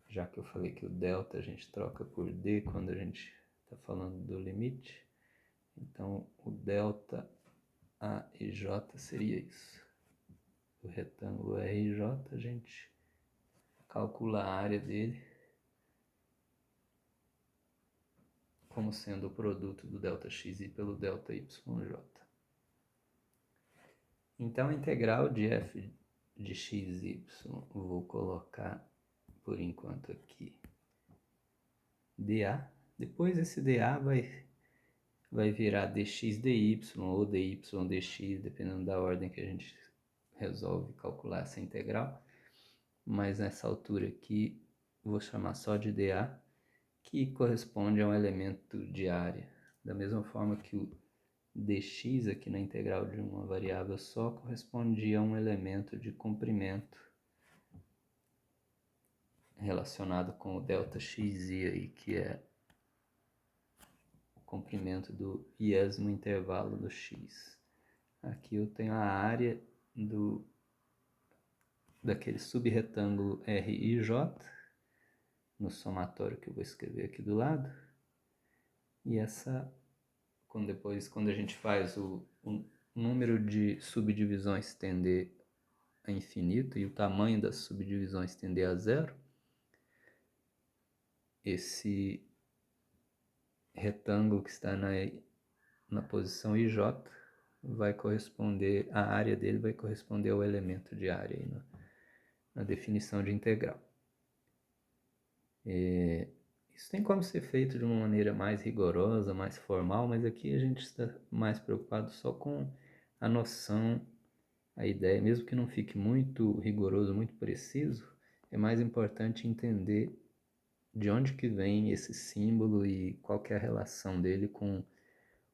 Já que eu falei que o delta a gente troca por d quando a gente está falando do limite. Então, o delta A e J seria isso. O retângulo RJ, a gente calcula a área dele como sendo o produto do ΔXi pelo ΔYJ. Então, a integral de f de xy, vou colocar por enquanto aqui dA. Depois esse dA vai virar dx dy ou dy dx, dependendo da ordem que a gente resolve calcular essa integral. Mas nessa altura aqui, vou chamar só de dA, que corresponde a um elemento de área. Da mesma forma que o dx aqui na integral de uma variável só correspondia a um elemento de comprimento relacionado com o ΔXi aí, que é o comprimento do iésimo intervalo do x. Aqui eu tenho a área daquele subretângulo RIJ, no somatório que eu vou escrever aqui do lado. E essa, quando a gente faz o número de subdivisões tender a infinito e o tamanho das subdivisões tender a zero, esse retângulo que está na posição IJ vai corresponder, a área dele vai corresponder ao elemento de área aí na definição de integral. Isso tem como ser feito de uma maneira mais rigorosa, mais formal, mas aqui a gente está mais preocupado só com a noção, a ideia, mesmo que não fique muito rigoroso, muito preciso, é mais importante entender de onde que vem esse símbolo e qual que é a relação dele com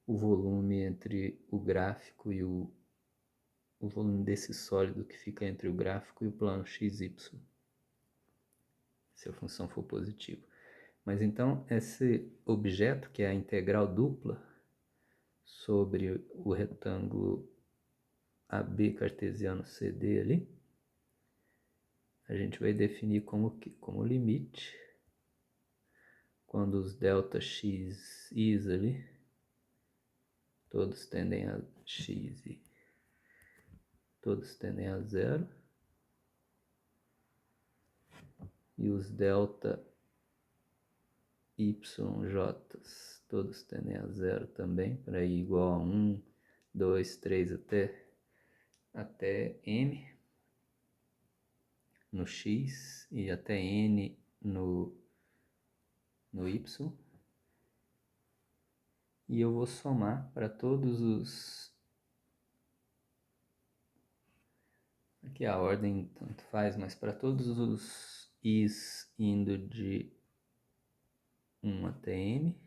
o volume entre o gráfico e o volume desse sólido que fica entre o gráfico e o plano XY, se a função for positiva. Mas então, esse objeto, que é a integral dupla sobre o retângulo AB cartesiano CD ali, a gente vai definir como limite, quando os ΔXi's ali, todos tendem a x e todos tendem a zero, e os ΔYJ's todos tendem a zero também, para i igual a 1, 2, 3 até n no x e até n no y. E eu vou somar para todos os... Aqui a ordem tanto faz, mas para todos os i's indo de 1 até n,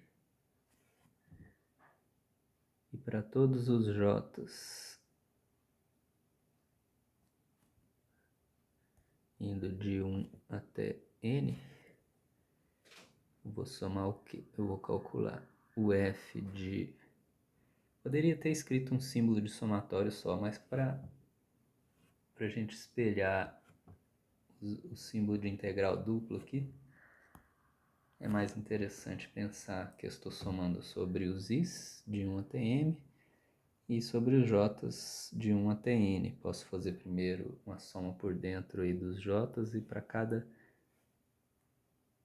e para todos os j's indo de 1 até n, eu vou somar o quê? Eu vou calcular o f de... Poderia ter escrito um símbolo de somatório só, mas para a gente espelhar o símbolo de integral duplo aqui, é mais interessante pensar que eu estou somando sobre os i's de 1 até m e sobre os j's de 1 até n. Posso fazer primeiro uma soma por dentro aí dos j's e para cada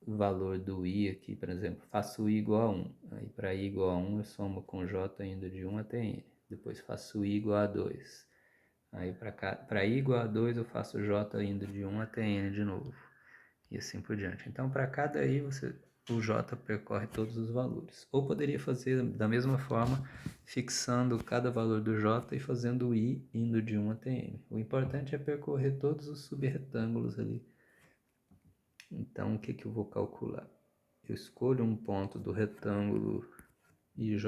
valor do i aqui, por exemplo, faço i igual a 1. Aí para i igual a 1 eu somo com j indo de 1 até n. Depois faço i igual a 2. Aí para i igual a 2 eu faço j indo de 1 até n de novo. E assim por diante. Então para cada i o j percorre todos os valores. Ou poderia fazer da mesma forma, fixando cada valor do j e fazendo o i indo de 1 até n. O importante é percorrer todos os subretângulos ali. Então o que eu vou calcular? Eu escolho um ponto do retângulo IJ,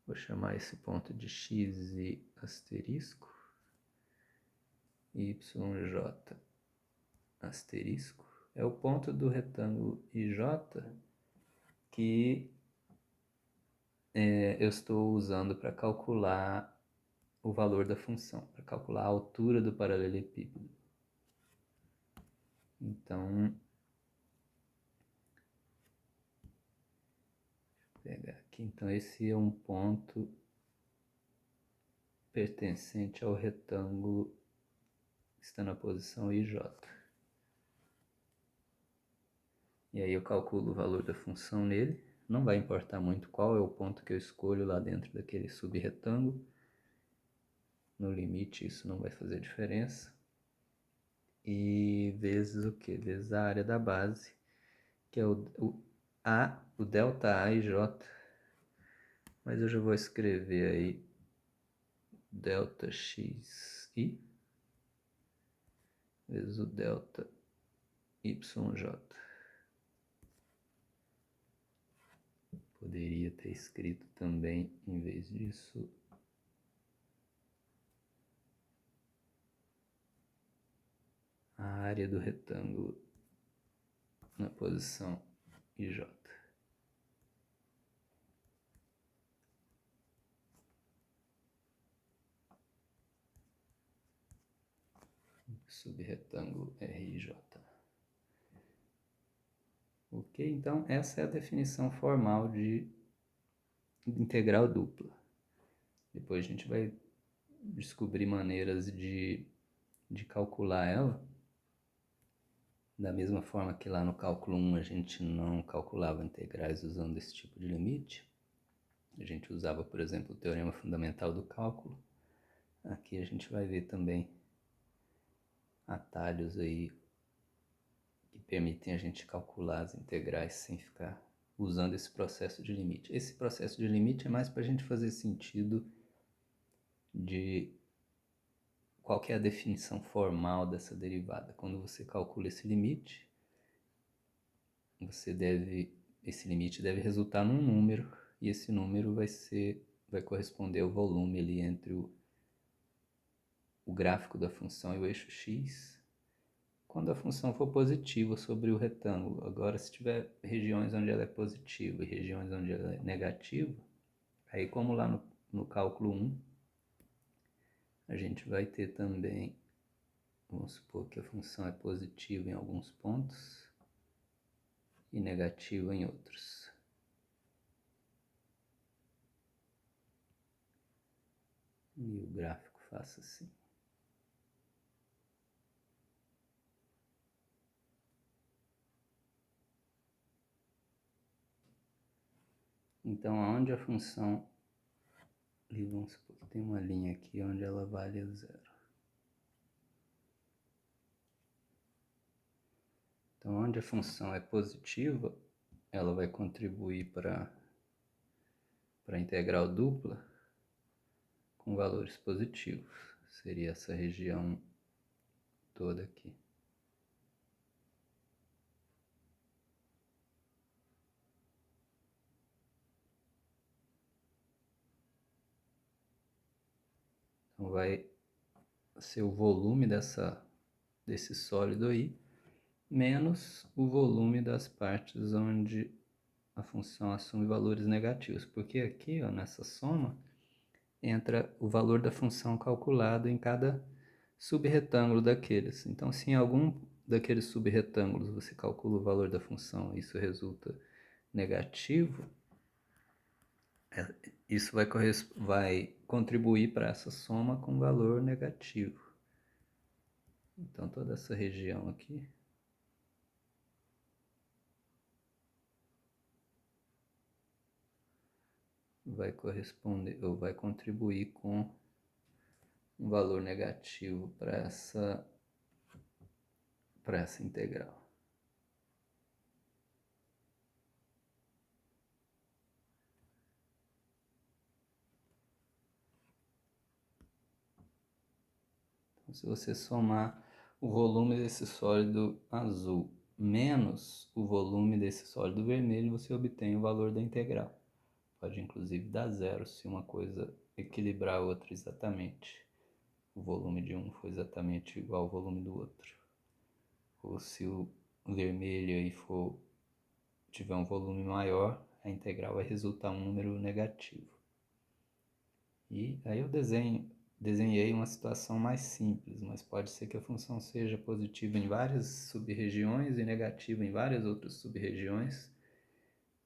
vou chamar esse ponto de x e asterisco, YJ asterisco, é o ponto do retângulo IJ que eu estou usando para calcular o valor da função, para calcular a altura do paralelepípedo. Então, vou pegar aqui. Então, esse é um ponto pertencente ao retângulo que está na posição IJ. E aí eu calculo o valor da função nele. Não vai importar muito qual é o ponto que eu escolho lá dentro daquele subretângulo. No limite isso não vai fazer diferença. E vezes o que? Vezes a área da base, que é o delta A e J. Mas eu já vou escrever aí delta XI vezes o delta YJ. Poderia ter escrito também, em vez disso, a área do retângulo na posição IJ. Subretângulo RJ. Ok, então essa é a definição formal de integral dupla. Depois a gente vai descobrir maneiras de calcular ela. Da mesma forma que lá no cálculo 1 a gente não calculava integrais usando esse tipo de limite. A gente usava, por exemplo, o teorema fundamental do cálculo. Aqui a gente vai ver também atalhos aí que permitem a gente calcular as integrais sem ficar usando esse processo de limite. Esse processo de limite é mais para a gente fazer sentido de qual que é a definição formal dessa derivada. Quando você calcula esse limite, esse limite deve resultar num número, e esse número vai corresponder ao volume ali entre o gráfico da função e o eixo x, quando a função for positiva sobre o retângulo. Agora, se tiver regiões onde ela é positiva e regiões onde ela é negativa, aí como lá no cálculo 1, a gente vai ter também, vamos supor que a função é positiva em alguns pontos e negativa em outros. E o gráfico faça assim. Então, onde a função, e vamos supor que tem uma linha aqui onde ela vale a zero. Então, onde a função é positiva, ela vai contribuir para a integral dupla com valores positivos. Seria essa região toda aqui. Então, vai ser o volume desse sólido aí, menos o volume das partes onde a função assume valores negativos. Porque aqui, ó, nessa soma, entra o valor da função calculado em cada subretângulo daqueles. Então, se em algum daqueles subretângulos você calcula o valor da função e isso resulta negativo, isso vai contribuir para essa soma com valor negativo. Então, toda essa região aqui vai corresponder ou vai contribuir com um valor negativo para essa integral. Então, se você somar o volume desse sólido azul menos o volume desse sólido vermelho, você obtém o valor da integral. Pode inclusive dar zero se uma coisa equilibrar a outra exatamente. O volume de um for exatamente igual ao volume do outro. Ou se vermelho e tiver um volume maior, a integral vai resultar um número negativo. E aí eu desenhei uma situação mais simples, mas pode ser que a função seja positiva em várias sub-regiões e negativa em várias outras sub-regiões,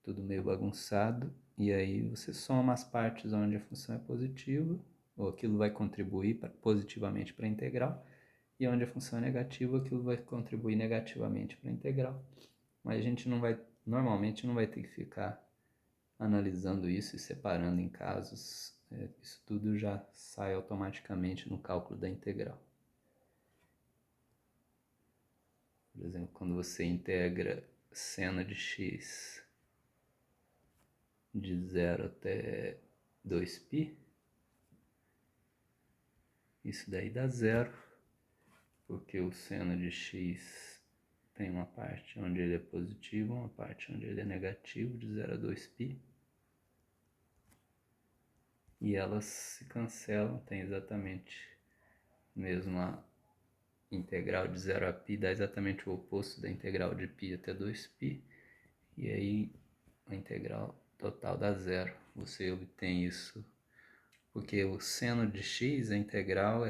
tudo meio bagunçado, e aí você soma as partes onde a função é positiva, ou aquilo vai contribuir positivamente para a integral, e onde a função é negativa, aquilo vai contribuir negativamente para a integral. Mas a gente normalmente não vai ter que ficar analisando isso e separando em casos. Isso tudo já sai automaticamente no cálculo da integral. Por exemplo, quando você integra seno de x de 0 até 2π, isso daí dá zero, porque o seno de x tem uma parte onde ele é positivo, uma parte onde ele é negativo, de 0 a 2π. E elas se cancelam, tem exatamente mesmo a integral de 0 a π dá exatamente o oposto da integral de π até 2π, e aí a integral total dá zero. Você obtém isso porque o seno de x, a integral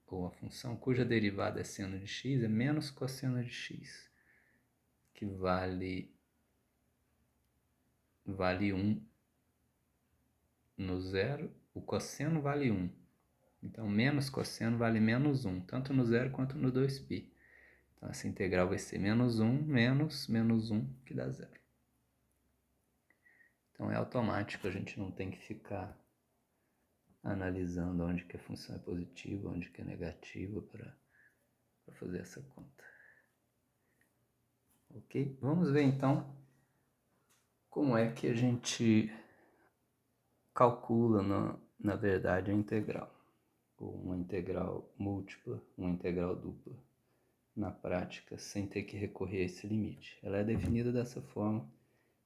ou a função cuja derivada é seno de x, é menos cosseno de x, que vale 1 no zero, o cosseno vale 1. Então, menos cosseno vale menos 1, tanto no zero quanto no 2π. Então, essa integral vai ser menos 1 menos menos 1, que dá zero. Então, é automático, a gente não tem que ficar analisando onde que a função é positiva, onde que é negativa para fazer essa conta. Ok? Vamos ver, então, como é que a gente calcula, na verdade, a integral. Ou uma integral múltipla, uma integral dupla, na prática, sem ter que recorrer a esse limite. Ela é definida dessa forma,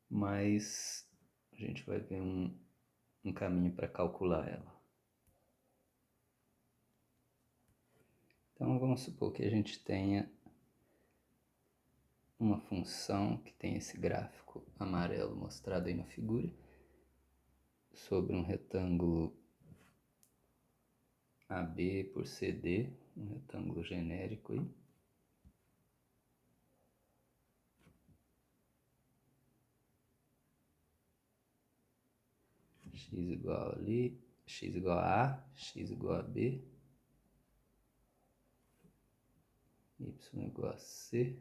mas a gente vai ver um caminho para calcular ela. Então, vamos supor que a gente tenha uma função que tem esse gráfico amarelo mostrado aí na figura, sobre um retângulo AB por CD, um retângulo genérico aí. X igual ali, x igual a A, x igual a B, y igual a C,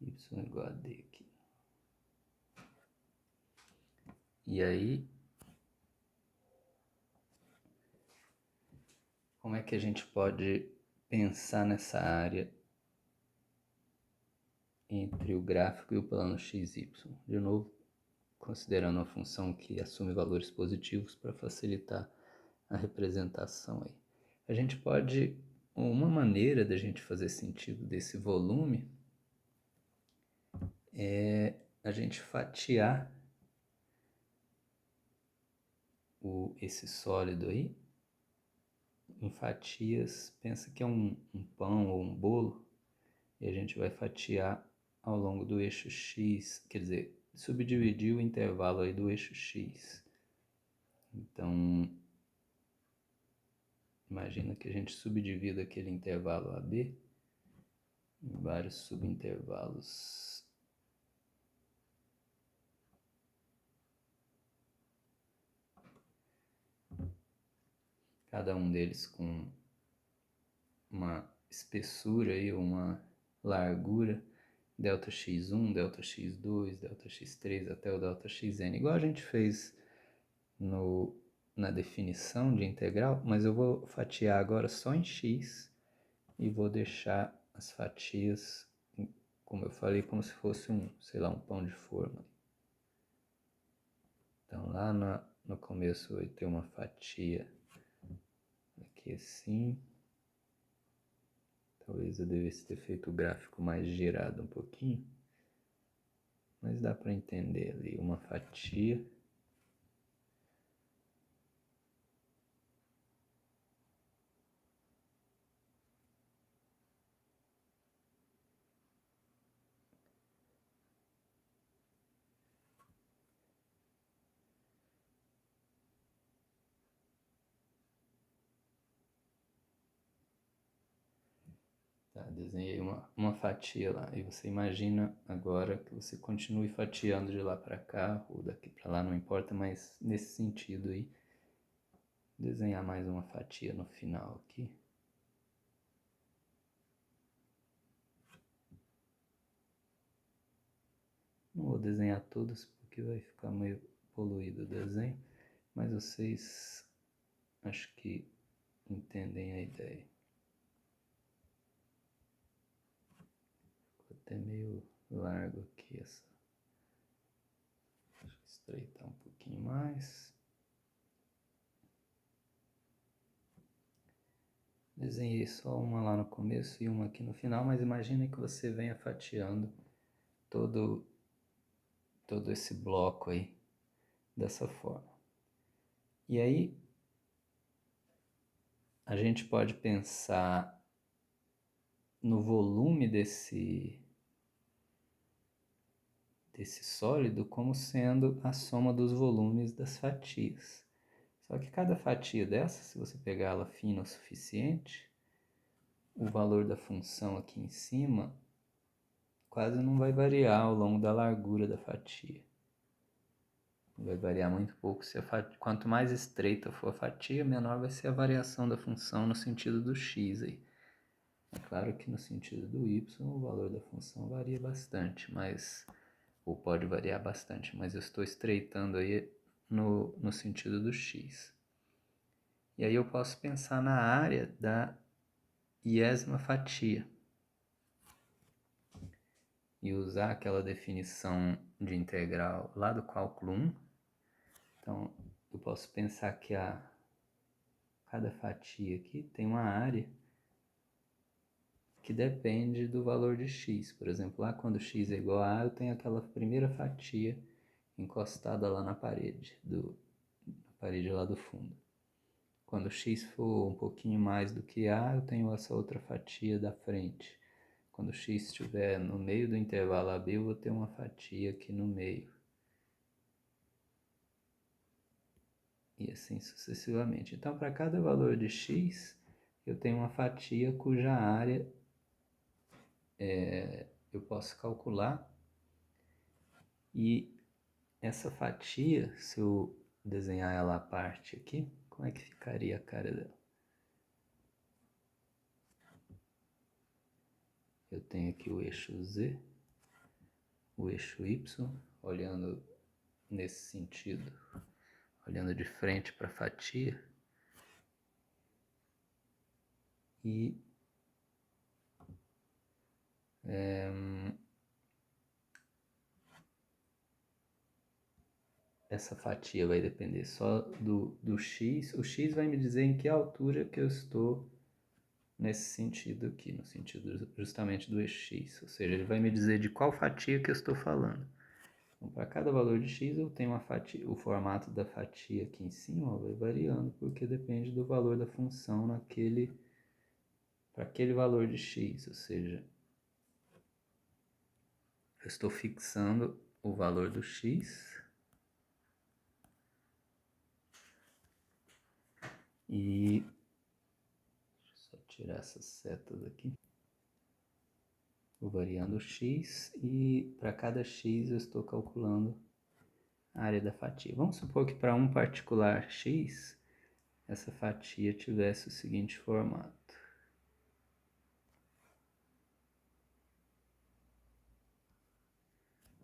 y igual a D aqui. E aí, como é que a gente pode pensar nessa área entre o gráfico e o plano XY? De novo, considerando uma função que assume valores positivos para facilitar a representação aí. A gente pode, uma maneira da gente fazer sentido desse volume é a gente fatiar esse sólido aí em fatias. Pensa que é um pão ou um bolo, e a gente vai fatiar ao longo do eixo X, quer dizer, subdividir o intervalo aí do eixo X. Então, imagina que a gente subdivida aquele intervalo AB em vários subintervalos. Cada um deles com uma espessura e uma largura, ΔX1, ΔX2, ΔX3 até o ΔXN, igual a gente fez na definição de integral, mas eu vou fatiar agora só em x e vou deixar as fatias, como eu falei, como se fosse sei lá, um pão de forma. Então lá no começo vai ter uma fatia aqui assim. Talvez eu devesse ter feito o gráfico mais girado um pouquinho, mas dá para entender ali uma fatia. desenhei uma fatia lá. E você imagina agora que você continue fatiando de lá para cá, ou daqui para lá, não importa, mas nesse sentido aí. Desenhar mais uma fatia no final aqui. Não vou desenhar todas porque vai ficar meio poluído o desenho, mas vocês acho que entendem a ideia. Ficou até meio largo aqui essa. Deixa eu estreitar um pouquinho mais. Desenhei só uma lá no começo e uma aqui no final, mas imagine que você venha fatiando todo esse bloco aí dessa forma. E aí a gente pode pensar no volume desse sólido como sendo a soma dos volumes das fatias. Só que cada fatia dessa, se você pegar ela fina o suficiente, o valor da função aqui em cima quase não vai variar ao longo da largura da fatia. Vai variar muito pouco. Quanto mais estreita for a fatia, menor vai ser a variação da função no sentido do x aí. É claro que no sentido do y o valor da função varia bastante, ou pode variar bastante, mas eu estou estreitando aí no sentido do x. E aí eu posso pensar na área da iésima fatia e usar aquela definição de integral lá do cálculo 1. Então, eu posso pensar que cada fatia aqui tem uma área que depende do valor de x. Por exemplo, lá quando x é igual a eu tenho aquela primeira fatia encostada lá na parede lá do fundo. Quando x for um pouquinho mais do que a, eu tenho essa outra fatia da frente. Quando x estiver no meio do intervalo AB, eu vou ter uma fatia aqui no meio. E assim sucessivamente. Então, para cada valor de x, eu tenho uma fatia cuja área eu posso calcular. E essa fatia, se eu desenhar ela à parte aqui, como é que ficaria a cara dela? Eu tenho aqui o eixo Z, o eixo Y, olhando nesse sentido, olhando de frente para a fatia. E essa fatia vai depender só do x. O x vai me dizer em que altura que eu estou nesse sentido aqui, no sentido justamente do eixo x. Ou seja, ele vai me dizer de qual fatia que eu estou falando. Então, para cada valor de x, eu tenho uma fatia, o formato da fatia aqui em cima vai variando, porque depende do valor da função para aquele valor de x. Ou seja, eu estou fixando o valor do x e deixa eu só tirar essas setas aqui. Vou variando o x e para cada x eu estou calculando a área da fatia. Vamos supor que para um particular x, essa fatia tivesse o seguinte formato.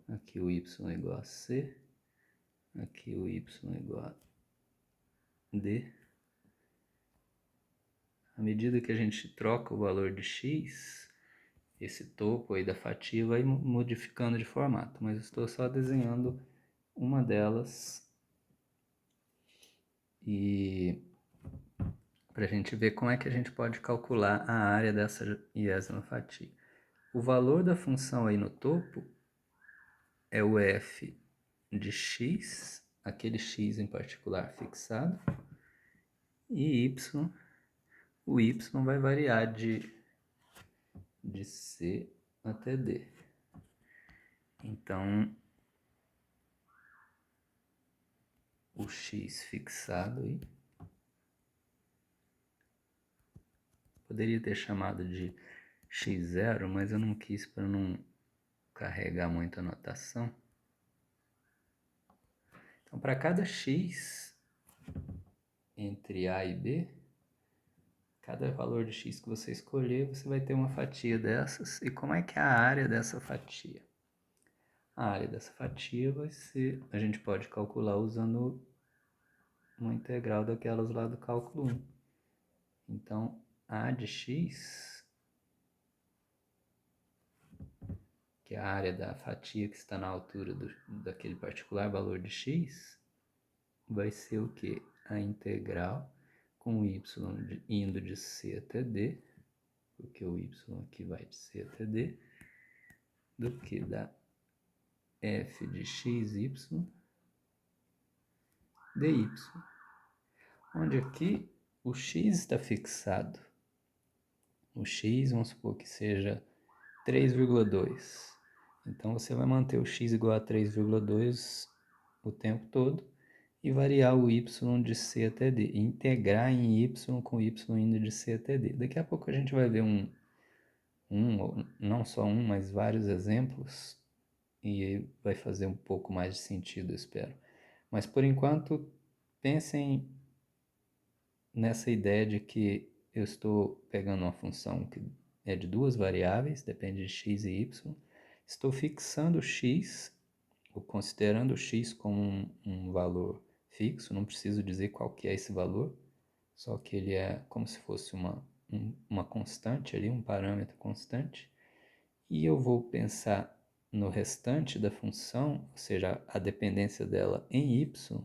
Aqui o y é igual a c, aqui o y é igual a d. À medida que a gente troca o valor de x, esse topo aí da fatia vai modificando de formato, mas eu estou só desenhando uma delas e para a gente ver como é que a gente pode calcular a área dessa iésima fatia. O valor da função aí no topo é o f de x, aquele x em particular fixado, e y, o y vai variar de C até D. Então, o x fixado aí, poderia ter chamado de x0, mas eu não quis para não carregar muito a notação. Então, para cada x entre A e B, cada valor de x que você escolher, você vai ter uma fatia dessas. E como é que é a área dessa fatia? A área dessa fatia vai ser, a gente pode calcular usando uma integral daquelas lá do cálculo 1. Então, A de x, que é a área da fatia que está na altura daquele particular valor de x, vai ser o quê? A integral com y indo de c até d, porque o y aqui vai de c até d, do que da f de xy dy, onde aqui o x está fixado. O x, vamos supor que seja 3,2. Então, você vai manter o x igual a 3,2 o tempo todo e variar o y de c até d. Integrar em y com y indo de c até d. Daqui a pouco a gente vai ver não só um, mas vários exemplos e vai fazer um pouco mais de sentido, eu espero. Mas, por enquanto, pensem nessa ideia de que eu estou pegando uma função que é de duas variáveis, depende de x e y, estou fixando x, ou considerando x como um valor fixo, não preciso dizer qual que é esse valor, só que ele é como se fosse uma constante ali, um parâmetro constante, e eu vou pensar no restante da função, ou seja, a dependência dela em y,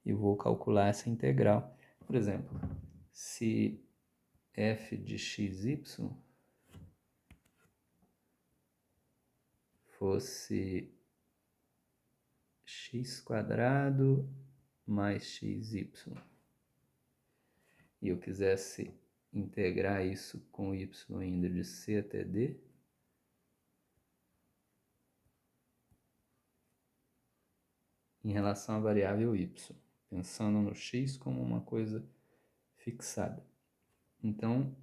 e vou calcular essa integral. Por exemplo, se f de xy fosse x² mais xy, e eu quisesse integrar isso com y indo de c até d, em relação à variável y, pensando no x como uma coisa fixada. Então,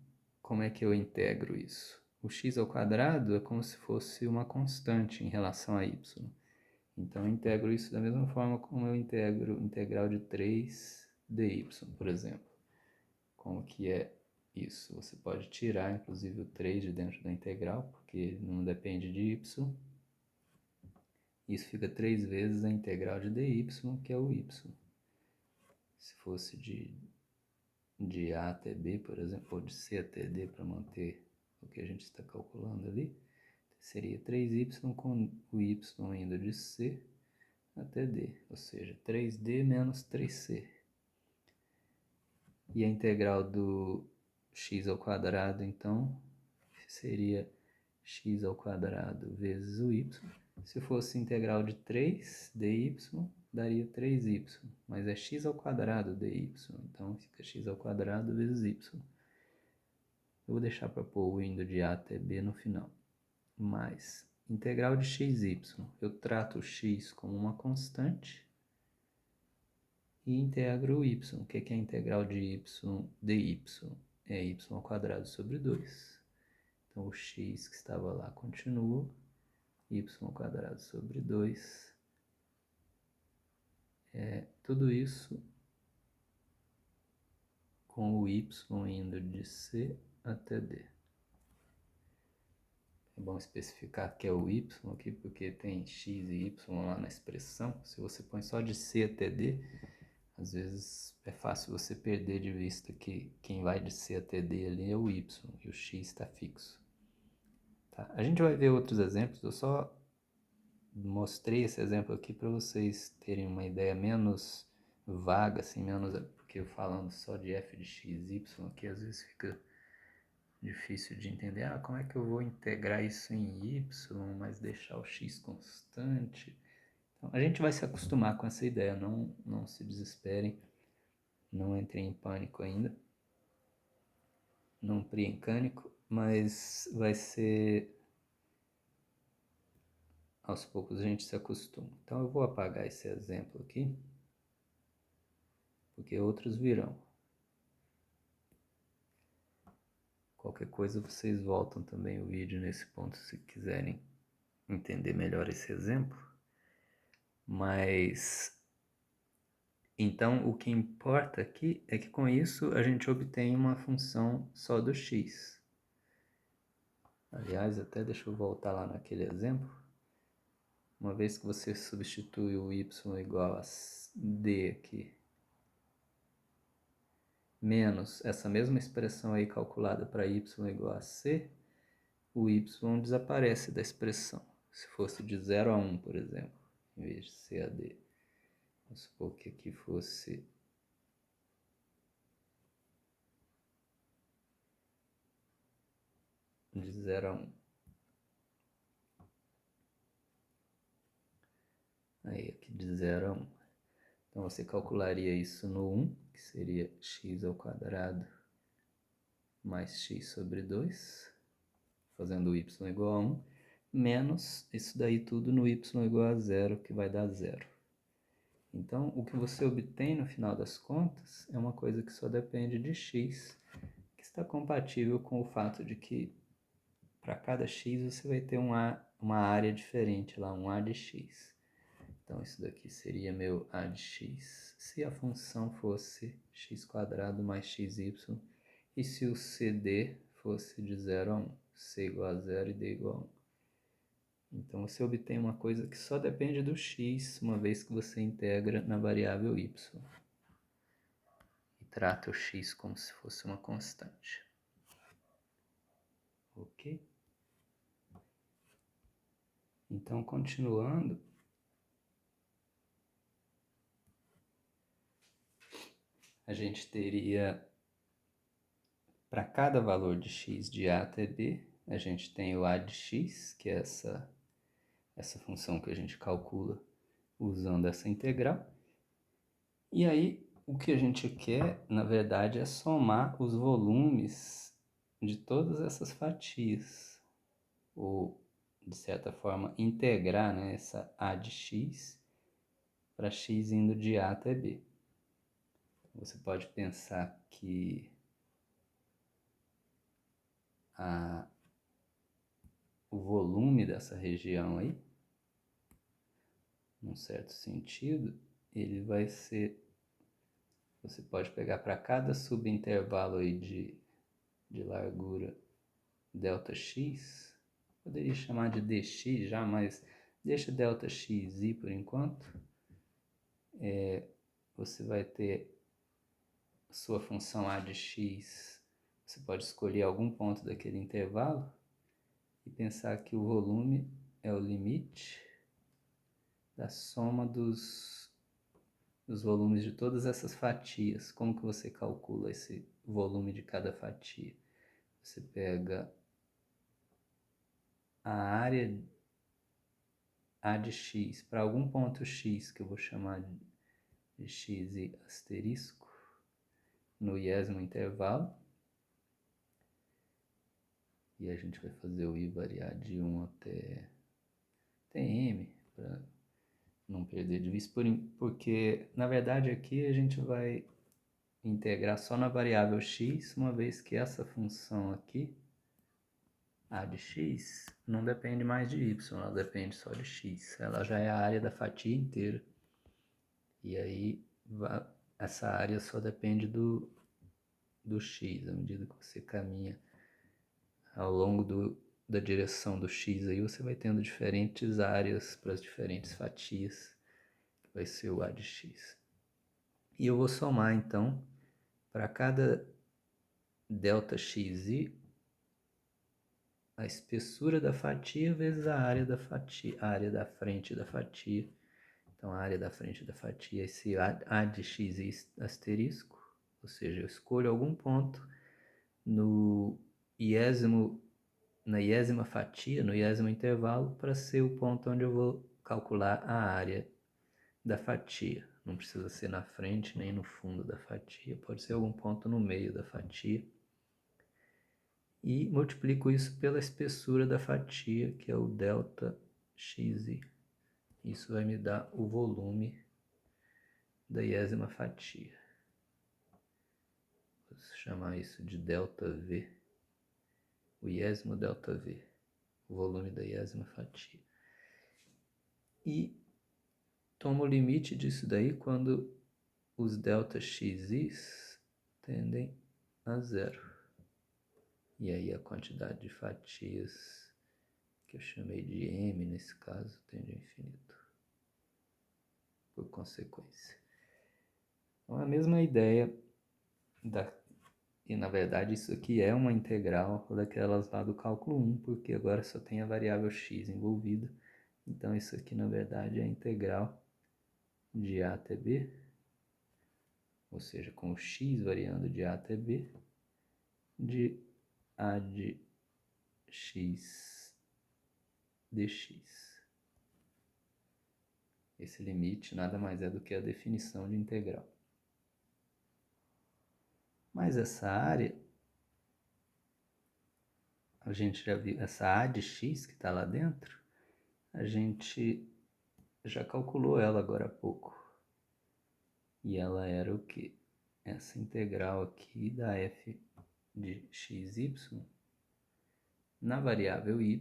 como é que eu integro isso? O x² é como se fosse uma constante em relação a y. Então, eu integro isso da mesma forma como eu integro integral de 3 dy, por exemplo. Como que é isso? Você pode tirar, inclusive, o 3 de dentro da integral, porque não depende de y. Isso fica 3 vezes a integral de dy, que é o y. Se fosse de a até b, por exemplo, ou de c até d, para manter o que a gente está calculando ali, seria 3y com o y indo de c até d, ou seja, 3d menos 3c. E a integral do x², então, seria x² vezes o y. Se fosse integral de 3 dy, daria 3y, mas é x² dy, então fica x² vezes y. Eu vou deixar para pôr o indo de a até b no final. Mais integral de xy, eu trato o x como uma constante e integro o y. O que é a integral de y dy? É y² sobre 2. Então, o x que estava lá continua, y² sobre 2. Tudo isso com o y indo de c até d. É bom especificar que é o y aqui, porque tem x e y lá na expressão. Se você põe só de c até d, às vezes é fácil você perder de vista que quem vai de c até d ali é o y e o x está fixo. Tá? A gente vai ver outros exemplos, eu só mostrei esse exemplo aqui para vocês terem uma ideia menos vaga, assim, menos, porque eu falando só de f de x, y aqui às vezes fica difícil de entender. Como é que eu vou integrar isso em y, mas deixar o x constante? Então, a gente vai se acostumar com essa ideia, não se desesperem, não entrem em pânico ainda, não criem pânico, mas vai ser... Aos poucos a gente se acostuma. Então eu vou apagar esse exemplo aqui, porque outros virão. Qualquer coisa vocês voltam também o vídeo nesse ponto se quiserem entender melhor esse exemplo. Mas então o que importa aqui é que com isso a gente obtém uma função só do x. Aliás, até deixa eu voltar lá naquele exemplo. Uma vez que você substitui o y igual a d aqui, menos essa mesma expressão aí calculada para y igual a c, o y desaparece da expressão. Se fosse de 0 a 1, por exemplo, em vez de c a d. Vamos supor que aqui fosse de 0 a 1. Aí aqui de 0 a 1. Então você calcularia isso no 1, que seria x ao quadrado mais x sobre 2, fazendo o y igual a 1, menos isso daí tudo no y igual a 0, que vai dar 0. Então, o que você obtém no final das contas é uma coisa que só depende de x, que está compatível com o fato de que para cada x você vai ter uma área diferente lá, um a de x. Então, isso daqui seria meu a de x, se a função fosse x² mais xy, e se o cd fosse de 0 a 1, c igual a 0 e d igual a 1. Então, você obtém uma coisa que só depende do x, uma vez que você integra na variável y. E trata o x como se fosse uma constante. Ok? Então, continuando, a gente teria, para cada valor de x de a até b, a gente tem o a de x, que é essa função que a gente calcula usando essa integral. E aí, o que a gente quer, na verdade, é somar os volumes de todas essas fatias, ou, de certa forma, integrar, né, essa a de x para x indo de a até b. Você pode pensar que o volume dessa região aí, num certo sentido, ele vai ser, você pode pegar para cada subintervalo aí de largura ΔX, poderia chamar de dx já, mas deixa ΔXi por enquanto. Você vai ter sua função a de x, você pode escolher algum ponto daquele intervalo e pensar que o volume é o limite da soma dos volumes de todas essas fatias. Como que você calcula esse volume de cada fatia? Você pega a área a de x para algum ponto x, que eu vou chamar de x e asterisco, no iésimo intervalo. E a gente vai fazer o i variar de 1 até m, para não perder de vista, porque na verdade aqui a gente vai integrar só na variável x, uma vez que essa função aqui, a de x, não depende mais de y, ela depende só de x. Ela já é a área da fatia inteira. E aí essa área só depende do x, à medida que você caminha ao longo da direção do x, aí você vai tendo diferentes áreas para as diferentes fatias, que vai ser o a de x. E eu vou somar então, para cada ΔXi, a espessura da fatia vezes a área da fatia, a área da frente da fatia. Então, a área da frente da fatia é esse a de x asterisco, ou seja, eu escolho algum ponto na iésima fatia, no iésimo intervalo, para ser o ponto onde eu vou calcular a área da fatia. Não precisa ser na frente nem no fundo da fatia, pode ser algum ponto no meio da fatia. E multiplico isso pela espessura da fatia, que é o ΔXi. Isso vai me dar o volume da iésima fatia. Vou chamar isso de ΔV. o iésimo ΔV, o volume da iésima fatia. E toma o limite disso daí quando os ΔXIs tendem a zero. E aí a quantidade de fatias, que eu chamei de M nesse caso, tende ao infinito, por consequência. Então a mesma ideia e na verdade isso aqui é uma integral daquelas lá do cálculo 1, porque agora só tem a variável x envolvida. Então isso aqui na verdade é a integral de a até b, ou seja, com o x variando de a até b, de a de x dx. Esse limite nada mais é do que a definição de integral. Mas essa área, a gente já viu, essa a de x que está lá dentro, a gente já calculou ela agora há pouco. E ela era o quê? Essa integral aqui da f de xy na variável y,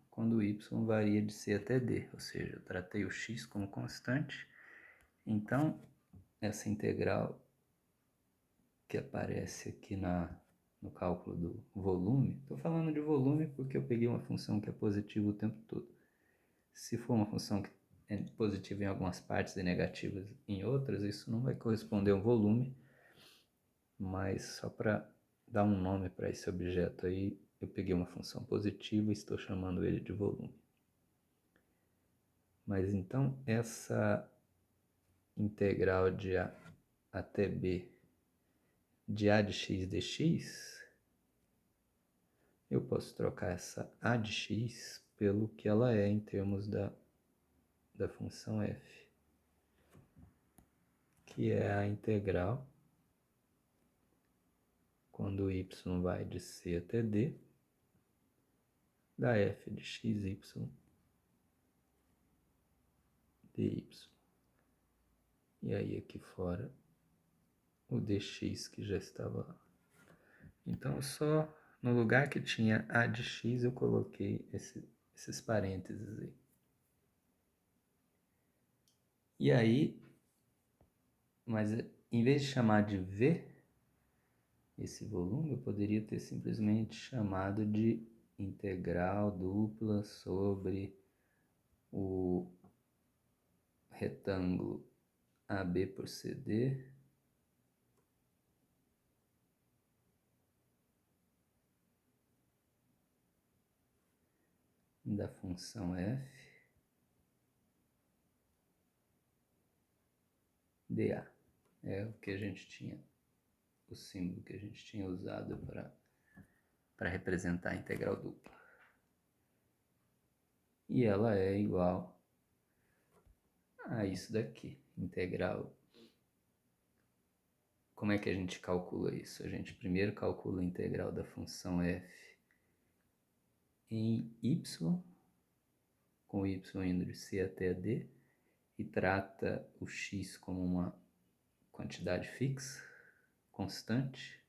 quando o y varia de c até d, ou seja, eu tratei o x como constante, então essa integral que aparece aqui no cálculo do volume, estou falando de volume porque eu peguei uma função que é positiva o tempo todo. Se for uma função que é positiva em algumas partes e negativa em outras, isso não vai corresponder a um volume, mas só para dar um nome para esse objeto aí, eu peguei uma função positiva e estou chamando ele de volume. Mas então essa integral de a até b de a de x dx, eu posso trocar essa a de x pelo que ela é em termos da função f, que é a integral quando y vai de c até d, da f de xy dy. E aí aqui fora o dx que já estava lá. Então só no lugar que tinha a de x eu coloquei esses parênteses aí. E aí, mas em vez de chamar de v esse volume, eu poderia ter simplesmente chamado de integral dupla sobre o retângulo AB por CD da função f dA. É o que a gente tinha, o símbolo que a gente tinha usado para representar a integral dupla. E ela é igual a isso daqui, integral. Como é que a gente calcula isso? A gente primeiro calcula a integral da função f em y, com y indo de c até d, e trata o x como uma quantidade fixa, constante.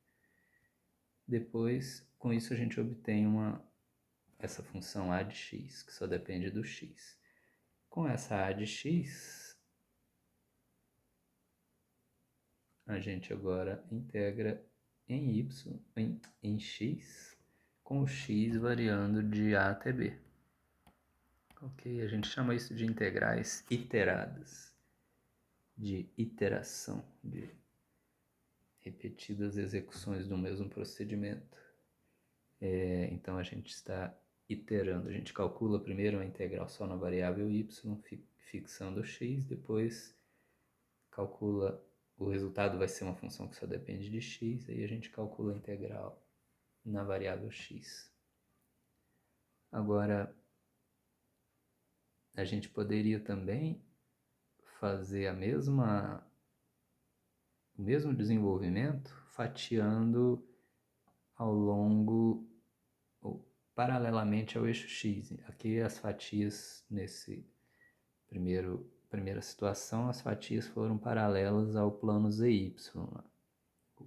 Depois, com isso a gente obtém essa função a de x, que só depende do x. Com essa a de x, a gente agora integra em y, em x, com o x variando de a até b. Ok, a gente chama isso de integrais iteradas, de iteração, de repetidas execuções do mesmo procedimento. Então a gente está iterando, a gente calcula primeiro a integral só na variável y, fixando o x, depois calcula, o resultado vai ser uma função que só depende de x, aí a gente calcula a integral na variável x. Agora, a gente poderia também fazer o mesmo desenvolvimento fatiando ao longo, ou paralelamente ao eixo x. Aqui as fatias nesse primeira situação, as fatias foram paralelas ao plano ZY,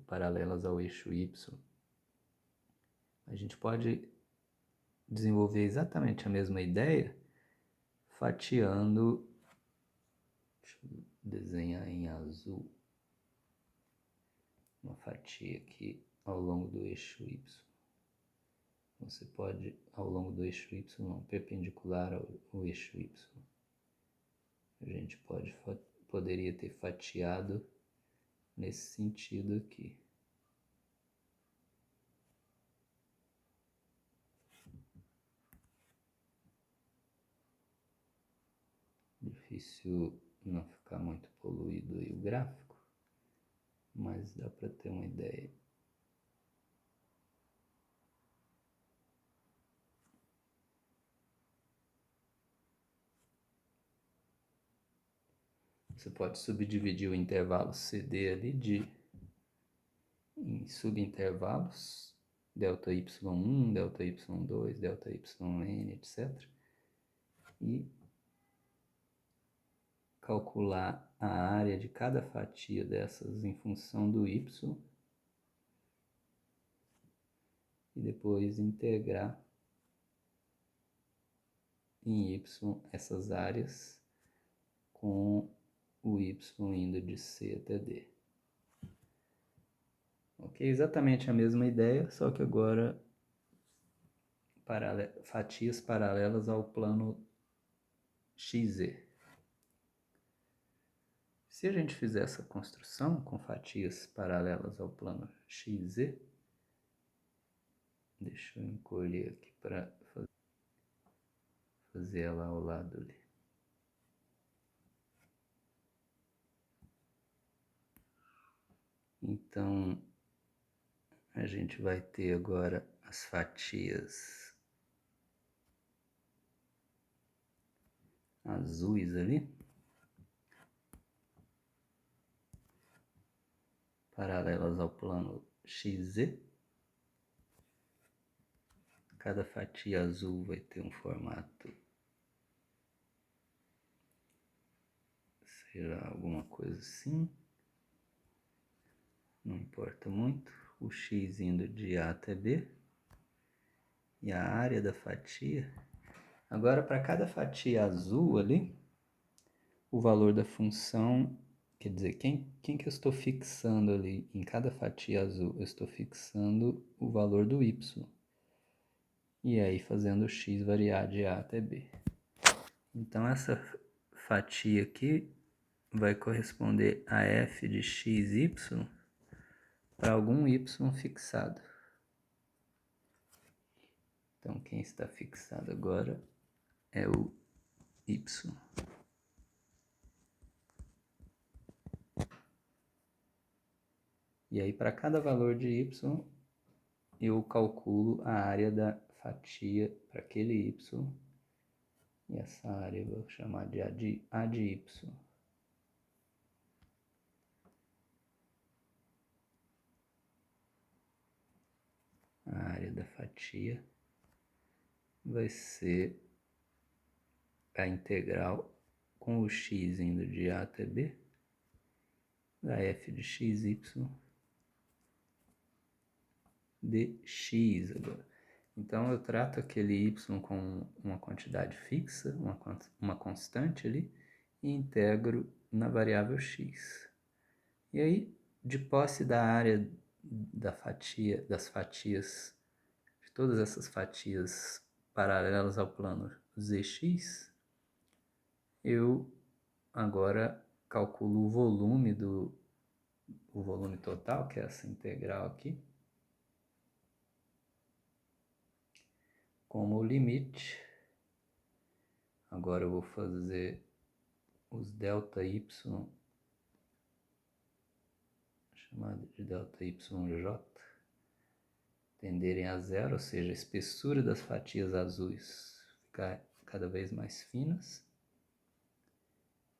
paralelas ao eixo y. A gente pode desenvolver exatamente a mesma ideia, fatiando. Deixa eu desenhar em azul uma fatia aqui ao longo do eixo Y. Você pode, ao longo do eixo Y, não, perpendicular ao eixo Y, a gente poderia ter fatiado nesse sentido aqui. Difícil não ficar muito poluído aí o gráfico, mas dá para ter uma ideia. Você pode subdividir o intervalo CD ali em subintervalos, delta y1, delta y2, delta yn, etc. E calcular a área de cada fatia dessas em função do y e depois integrar em y essas áreas com o y indo de C até D. Ok? Exatamente a mesma ideia, só que agora fatias paralelas ao plano XZ. Se a gente fizer essa construção com fatias paralelas ao plano XZ, deixa eu encolher aqui para fazer ela ao lado ali. Então, a gente vai ter agora as fatias azuis ali, paralelas ao plano XZ. Cada fatia azul vai ter um formato, será alguma coisa assim, não importa muito. O X indo de A até B e a área da fatia. Agora, para cada fatia azul ali, o valor da função, quer dizer, quem que eu estou fixando ali em cada fatia azul? Eu estou fixando o valor do y. E aí fazendo o x variar de A até B. Então essa fatia aqui vai corresponder a f de xy para algum y fixado. Então quem está fixado agora é o y. E aí para cada valor de y, eu calculo a área da fatia para aquele y. E essa área eu vou chamar de A de y. A área da fatia vai ser a integral com o x indo de A até B, da f de xy dx agora. Então eu trato aquele y com uma quantidade fixa, uma constante ali, e integro na variável x. E aí, de posse da área das fatias, de todas essas fatias paralelas ao plano zx, eu agora calculo o volume total, que é essa integral aqui, como o limite. Agora eu vou fazer os ΔY, chamado de ΔYJ, tenderem a zero, ou seja, a espessura das fatias azuis ficar cada vez mais finas.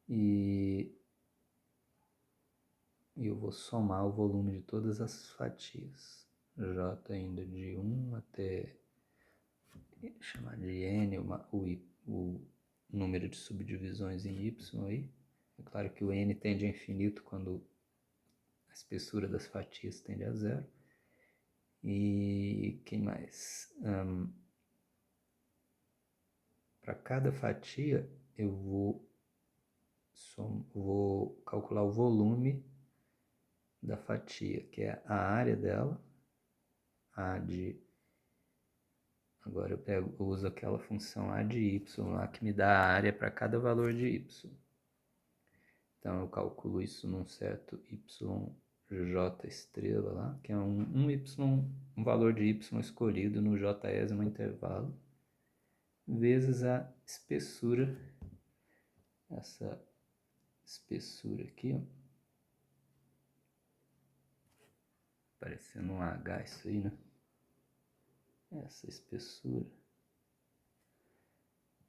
E eu vou somar o volume de todas as fatias. J indo de 1 até, chamar de N, o número de subdivisões em Y aí. É claro que o N tende a infinito quando a espessura das fatias tende a zero. E quem mais? para cada fatia eu vou calcular o volume da fatia, que é a área dela, agora eu uso aquela função a de y lá que me dá a área para cada valor de y. Então eu calculo isso num certo yj estrela lá, que é um valor de y escolhido no jésimo intervalo, vezes a espessura, essa espessura aqui, ó, parecendo um H isso aí, né? Essa espessura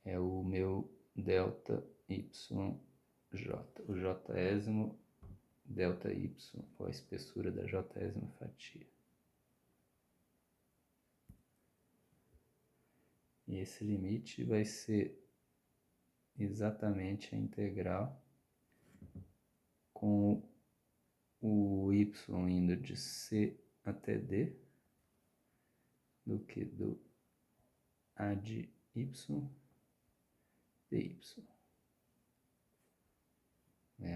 é o meu delta yj, o jésimo delta y, ou a espessura da jésima fatia. E esse limite vai ser exatamente a integral com o y indo de C até D, do que do a de y dy.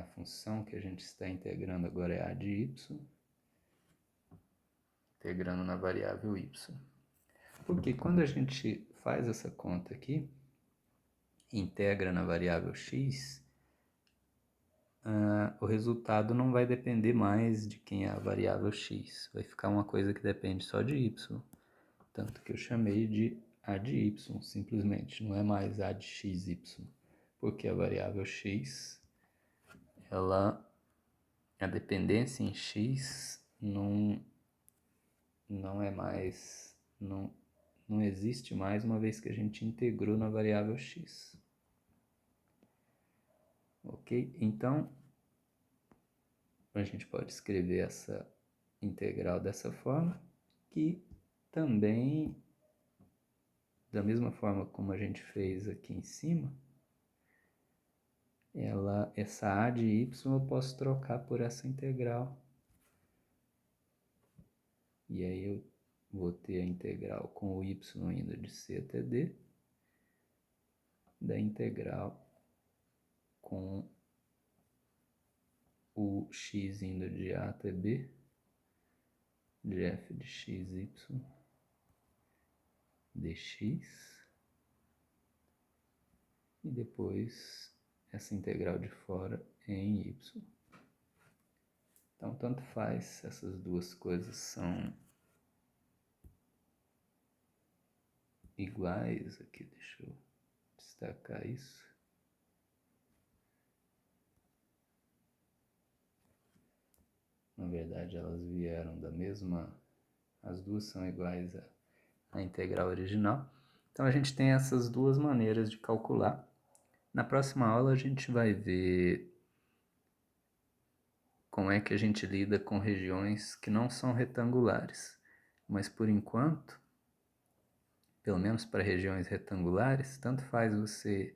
A função que a gente está integrando agora é a de y, integrando na variável y. Porque quando a gente faz essa conta aqui, integra na variável x, o resultado não vai depender mais de quem é a variável x. Vai ficar uma coisa que depende só de y. Tanto que eu chamei de a de y, simplesmente. Não é mais a de xy. Porque a variável x, a dependência em x não é mais... Não existe mais, uma vez que a gente integrou na variável x. Ok? Então, a gente pode escrever essa integral dessa forma, que também, da mesma forma como a gente fez aqui em cima, essa a de y eu posso trocar por essa integral. E aí eu vou ter a integral com o y indo de C até D, da integral com o x indo de A até B, de f de xy dx, e depois essa integral de fora em y. Então, tanto faz, essas duas coisas são iguais. Aqui, deixa eu destacar isso. Na verdade, elas vieram da mesma... As duas são iguais à integral original. Então, a gente tem essas duas maneiras de calcular. Na próxima aula, a gente vai ver como é que a gente lida com regiões que não são retangulares. Mas, por enquanto, pelo menos para regiões retangulares, tanto faz você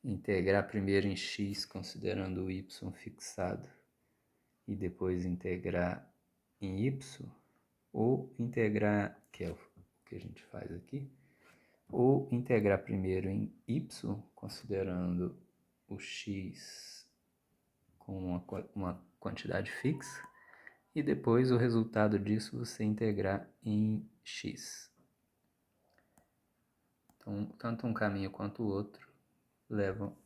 integrar primeiro em x, considerando o y fixado, e depois integrar em y, ou integrar, que é o que a gente faz aqui, ou integrar primeiro em y, considerando o x com uma quantidade fixa, e depois o resultado disso você integrar em x. Então, tanto um caminho quanto o outro levam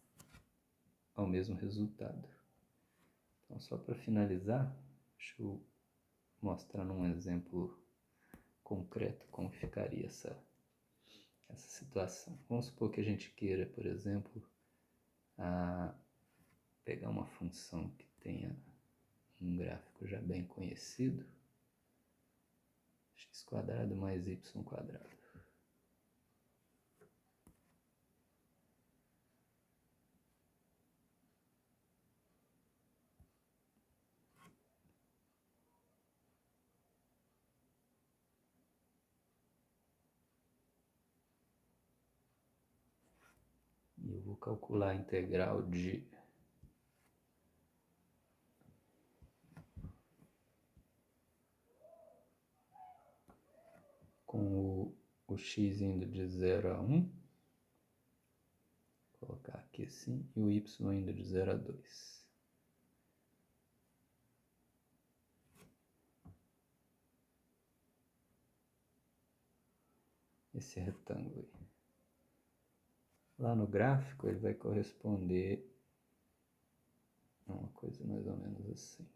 ao mesmo resultado. Então, só para finalizar, deixa eu mostrar num exemplo concreto como ficaria essa situação. Vamos supor que a gente queira, por exemplo, pegar uma função que tenha um gráfico já bem conhecido, x² mais y². E eu vou calcular a integral com o x indo de 0 a 1, aqui assim, e o y indo de 0 a 2. Esse retângulo aí. Lá no gráfico ele vai corresponder a uma coisa mais ou menos assim.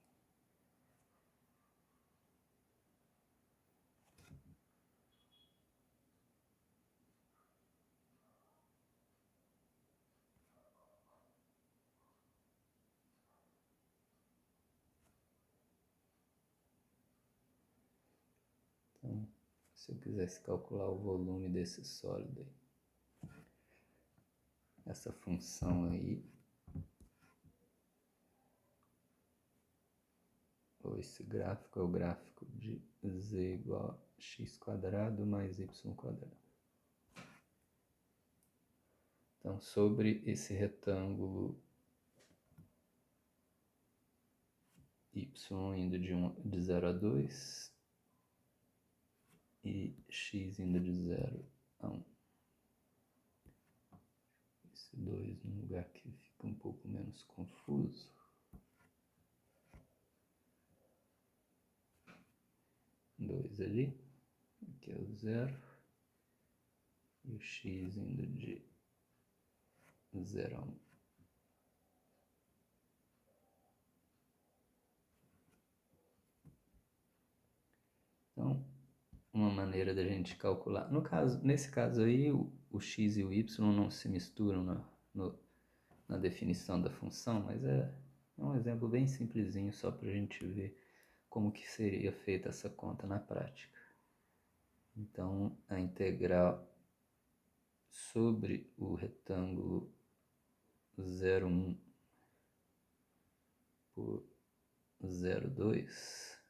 Então, se eu quisesse calcular o volume desse sólido aí, essa função aí, ou esse gráfico é o gráfico de z igual a x quadrado mais y quadrado. Então, sobre esse retângulo y indo de 0 a 2 e x indo de 0 a 1. Esse 2 num lugar que fica um pouco menos confuso. Dois ali, aqui é o 0, e o x indo de 0 a 1. Então, uma maneira da gente calcular, nesse caso aí, o x e o y não se misturam na definição da função, mas é um exemplo bem simplesinho só para a gente ver como que seria feita essa conta na prática. Então, a integral sobre o retângulo 0,1 por 0,2,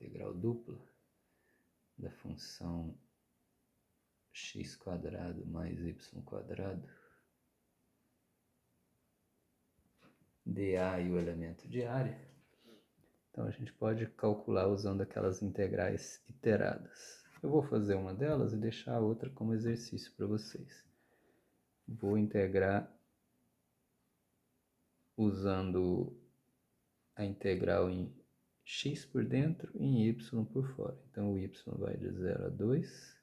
integral dupla da função x quadrado mais y quadrado, dA e o elemento de área. Então a gente pode calcular usando aquelas integrais iteradas. Eu vou fazer uma delas e deixar a outra como exercício para vocês. Vou integrar usando a integral em x por dentro e em y por fora. Então o y vai de 0 a 2.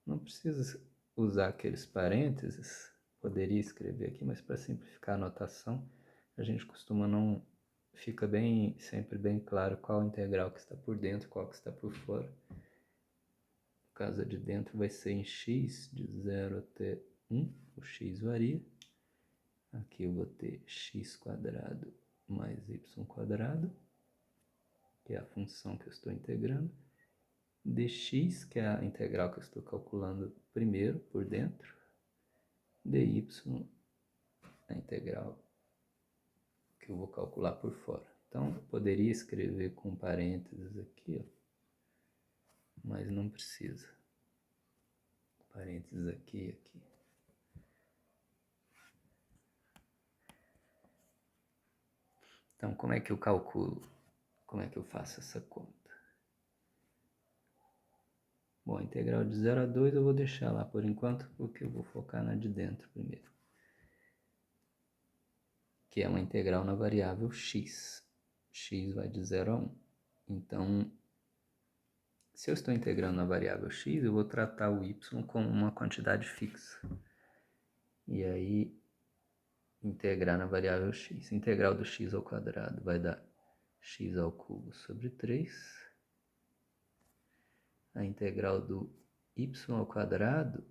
Não precisa usar aqueles parênteses, poderia escrever aqui, mas para simplificar a notação, a gente costuma não... Fica sempre bem claro qual integral que está por dentro, qual que está por fora. No caso de dentro vai ser em x, de 0 até 1, o x varia. Aqui eu vou ter x quadrado mais y quadrado, que é a função que eu estou integrando, dx, que é a integral que eu estou calculando primeiro, por dentro, dy, a integral que eu vou calcular por fora. Então, eu poderia escrever com parênteses aqui, ó, mas não precisa. Parênteses aqui e aqui. Então, como é que eu calculo? Como é que eu faço essa conta? Bom, a integral de 0 a 2 eu vou deixar lá por enquanto, porque eu vou focar na de dentro primeiro. Que é uma integral na variável x. X vai de 0 a 1. Então, se eu estou integrando na variável x, eu vou tratar o y como uma quantidade fixa. E aí, integrar na variável x. Integral do x ao quadrado vai dar x ao cubo sobre 3. A integral do y ao quadrado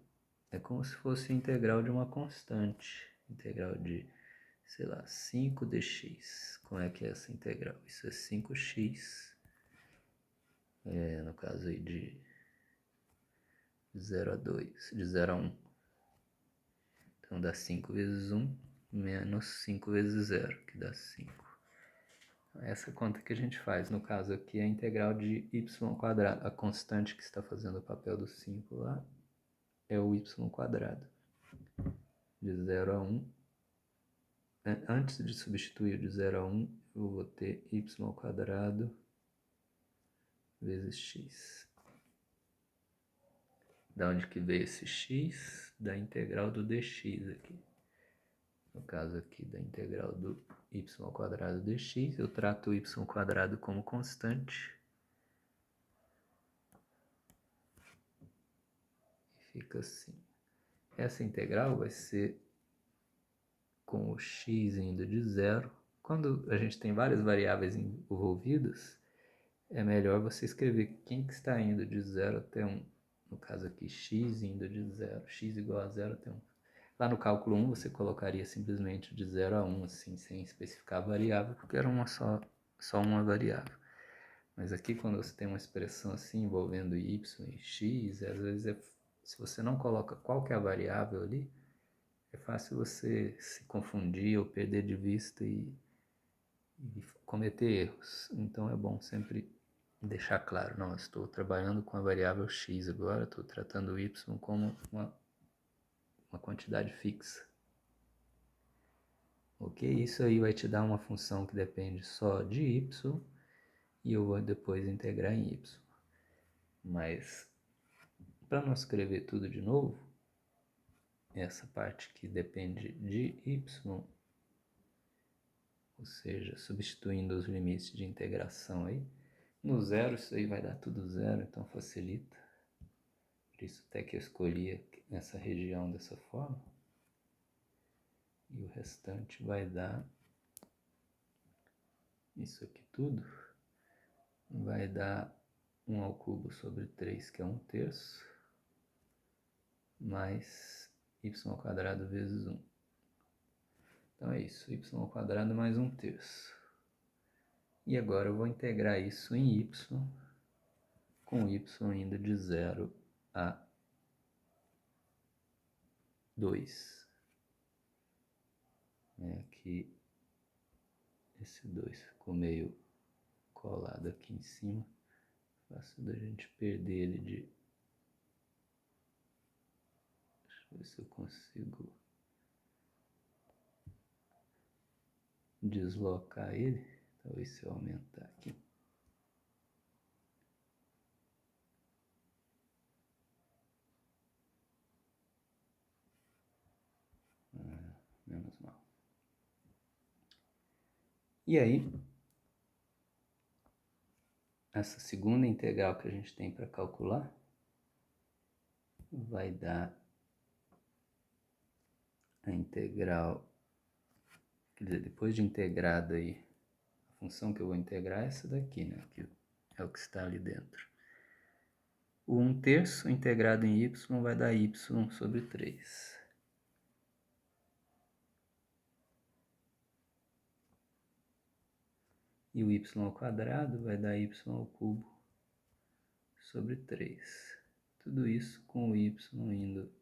é como se fosse a integral de uma constante. Integral de, sei lá, 5 dx. Como é que é essa integral? Isso é 5x, no caso aí de 0 a 2, de 0 a 1. Então dá 5 vezes 1 menos 5 vezes 0, que dá 5. Essa conta que a gente faz, no caso aqui, é a integral de y quadrado. A constante que está fazendo o papel do 5 lá é o y quadrado. De 0 a 1. Antes de substituir de 0 a 1, eu vou ter y quadrado vezes x. Da onde que veio esse x? Da integral do dx aqui. No caso aqui da integral do y ao quadrado dx, eu trato o y ao quadrado como constante. E fica assim. Essa integral vai ser com o x indo de zero. Quando a gente tem várias variáveis envolvidas, é melhor você escrever quem que está indo de 0 até 1. No caso aqui, x indo de 0, x igual a 0 até 1. Lá no cálculo 1 você colocaria simplesmente de 0 a 1, assim, sem especificar a variável, porque era só uma variável. Mas aqui, quando você tem uma expressão assim, envolvendo y e x, às vezes, se você não coloca qual que é a variável ali, é fácil você se confundir ou perder de vista e cometer erros. Então é bom sempre deixar claro, não, estou trabalhando com a variável x agora, estou tratando o y como uma quantidade fixa. Ok? Isso aí vai te dar uma função que depende só de y e eu vou depois integrar em y. Mas para não escrever tudo de novo, essa parte que depende de y, ou seja, substituindo os limites de integração aí, no zero isso aí vai dar tudo zero, então facilita. Por isso até que eu escolhi essa região dessa forma. E o restante vai dar isso aqui tudo. Vai dar 1 ao cubo sobre 3, que é 1/3, mais y ao quadrado vezes 1. Então é isso, y ao quadrado mais 1/3. E agora eu vou integrar isso em y, com y indo de 0 a 2. Aqui, esse 2 ficou meio colado aqui em cima. Fácil da gente perder ele de... Deixa eu ver se eu consigo deslocar ele. Talvez se eu aumentar aqui. Menos mal. E aí, essa segunda integral que a gente tem para calcular vai dar a integral, quer dizer, depois de integrado aí, a função que eu vou integrar é essa daqui, né? Que é o que está ali dentro. O 1/3 integrado em y vai dar y sobre 3. E o y ao quadrado vai dar y ao cubo sobre 3. Tudo isso com o y indo.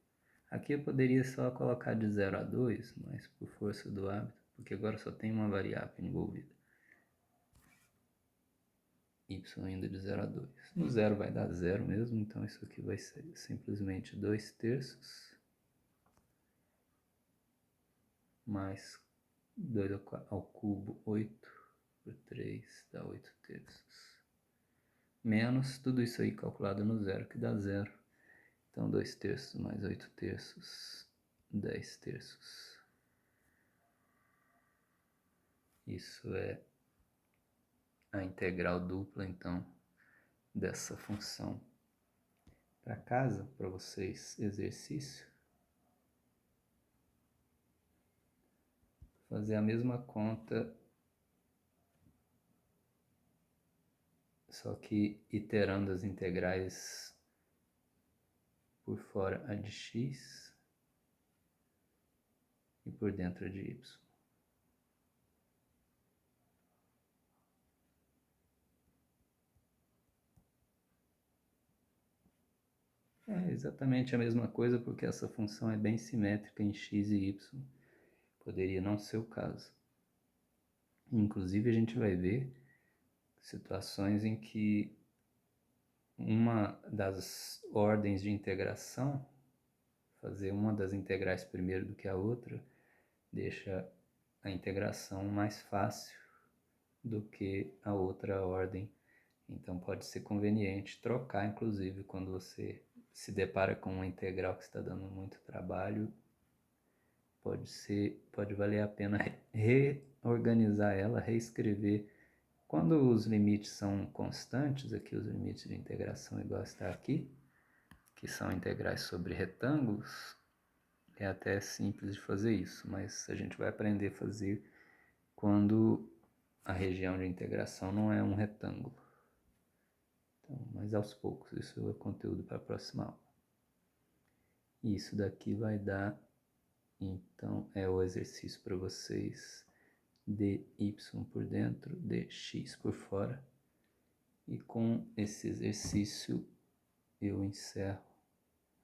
Aqui eu poderia só colocar de 0 a 2, mas por força do hábito, porque agora só tem uma variável envolvida. Y indo de 0 a 2. No 0 vai dar 0 mesmo, então isso aqui vai ser simplesmente 2/3 mais 2 ao cubo, 8 por 3 dá 8/3. Menos tudo isso aí calculado no 0, que dá 0. Então 2/3 mais 8/3, 10/3. Isso é a integral dupla, então, dessa função. Para casa, para vocês, exercício, fazer a mesma conta, só que iterando as integrais por fora a de x e por dentro a de y. É exatamente a mesma coisa, porque essa função é bem simétrica em x e y. Poderia não ser o caso. Inclusive, a gente vai ver situações em que uma das ordens de integração, fazer uma das integrais primeiro do que a outra, deixa a integração mais fácil do que a outra ordem. Então pode ser conveniente trocar, inclusive, quando você se depara com uma integral que está dando muito trabalho, pode valer a pena reorganizar ela, reescrever. Quando os limites são constantes, aqui os limites de integração igual está aqui, que são integrais sobre retângulos, é até simples de fazer isso, mas a gente vai aprender a fazer quando a região de integração não é um retângulo. Então, mas aos poucos, isso é conteúdo para a próxima aula. E isso daqui vai dar, então, é o exercício para vocês, dy por dentro, dx por fora. E com esse exercício eu encerro.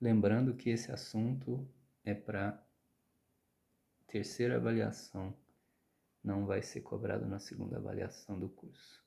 Lembrando que esse assunto é para terceira avaliação, não vai ser cobrado na segunda avaliação do curso.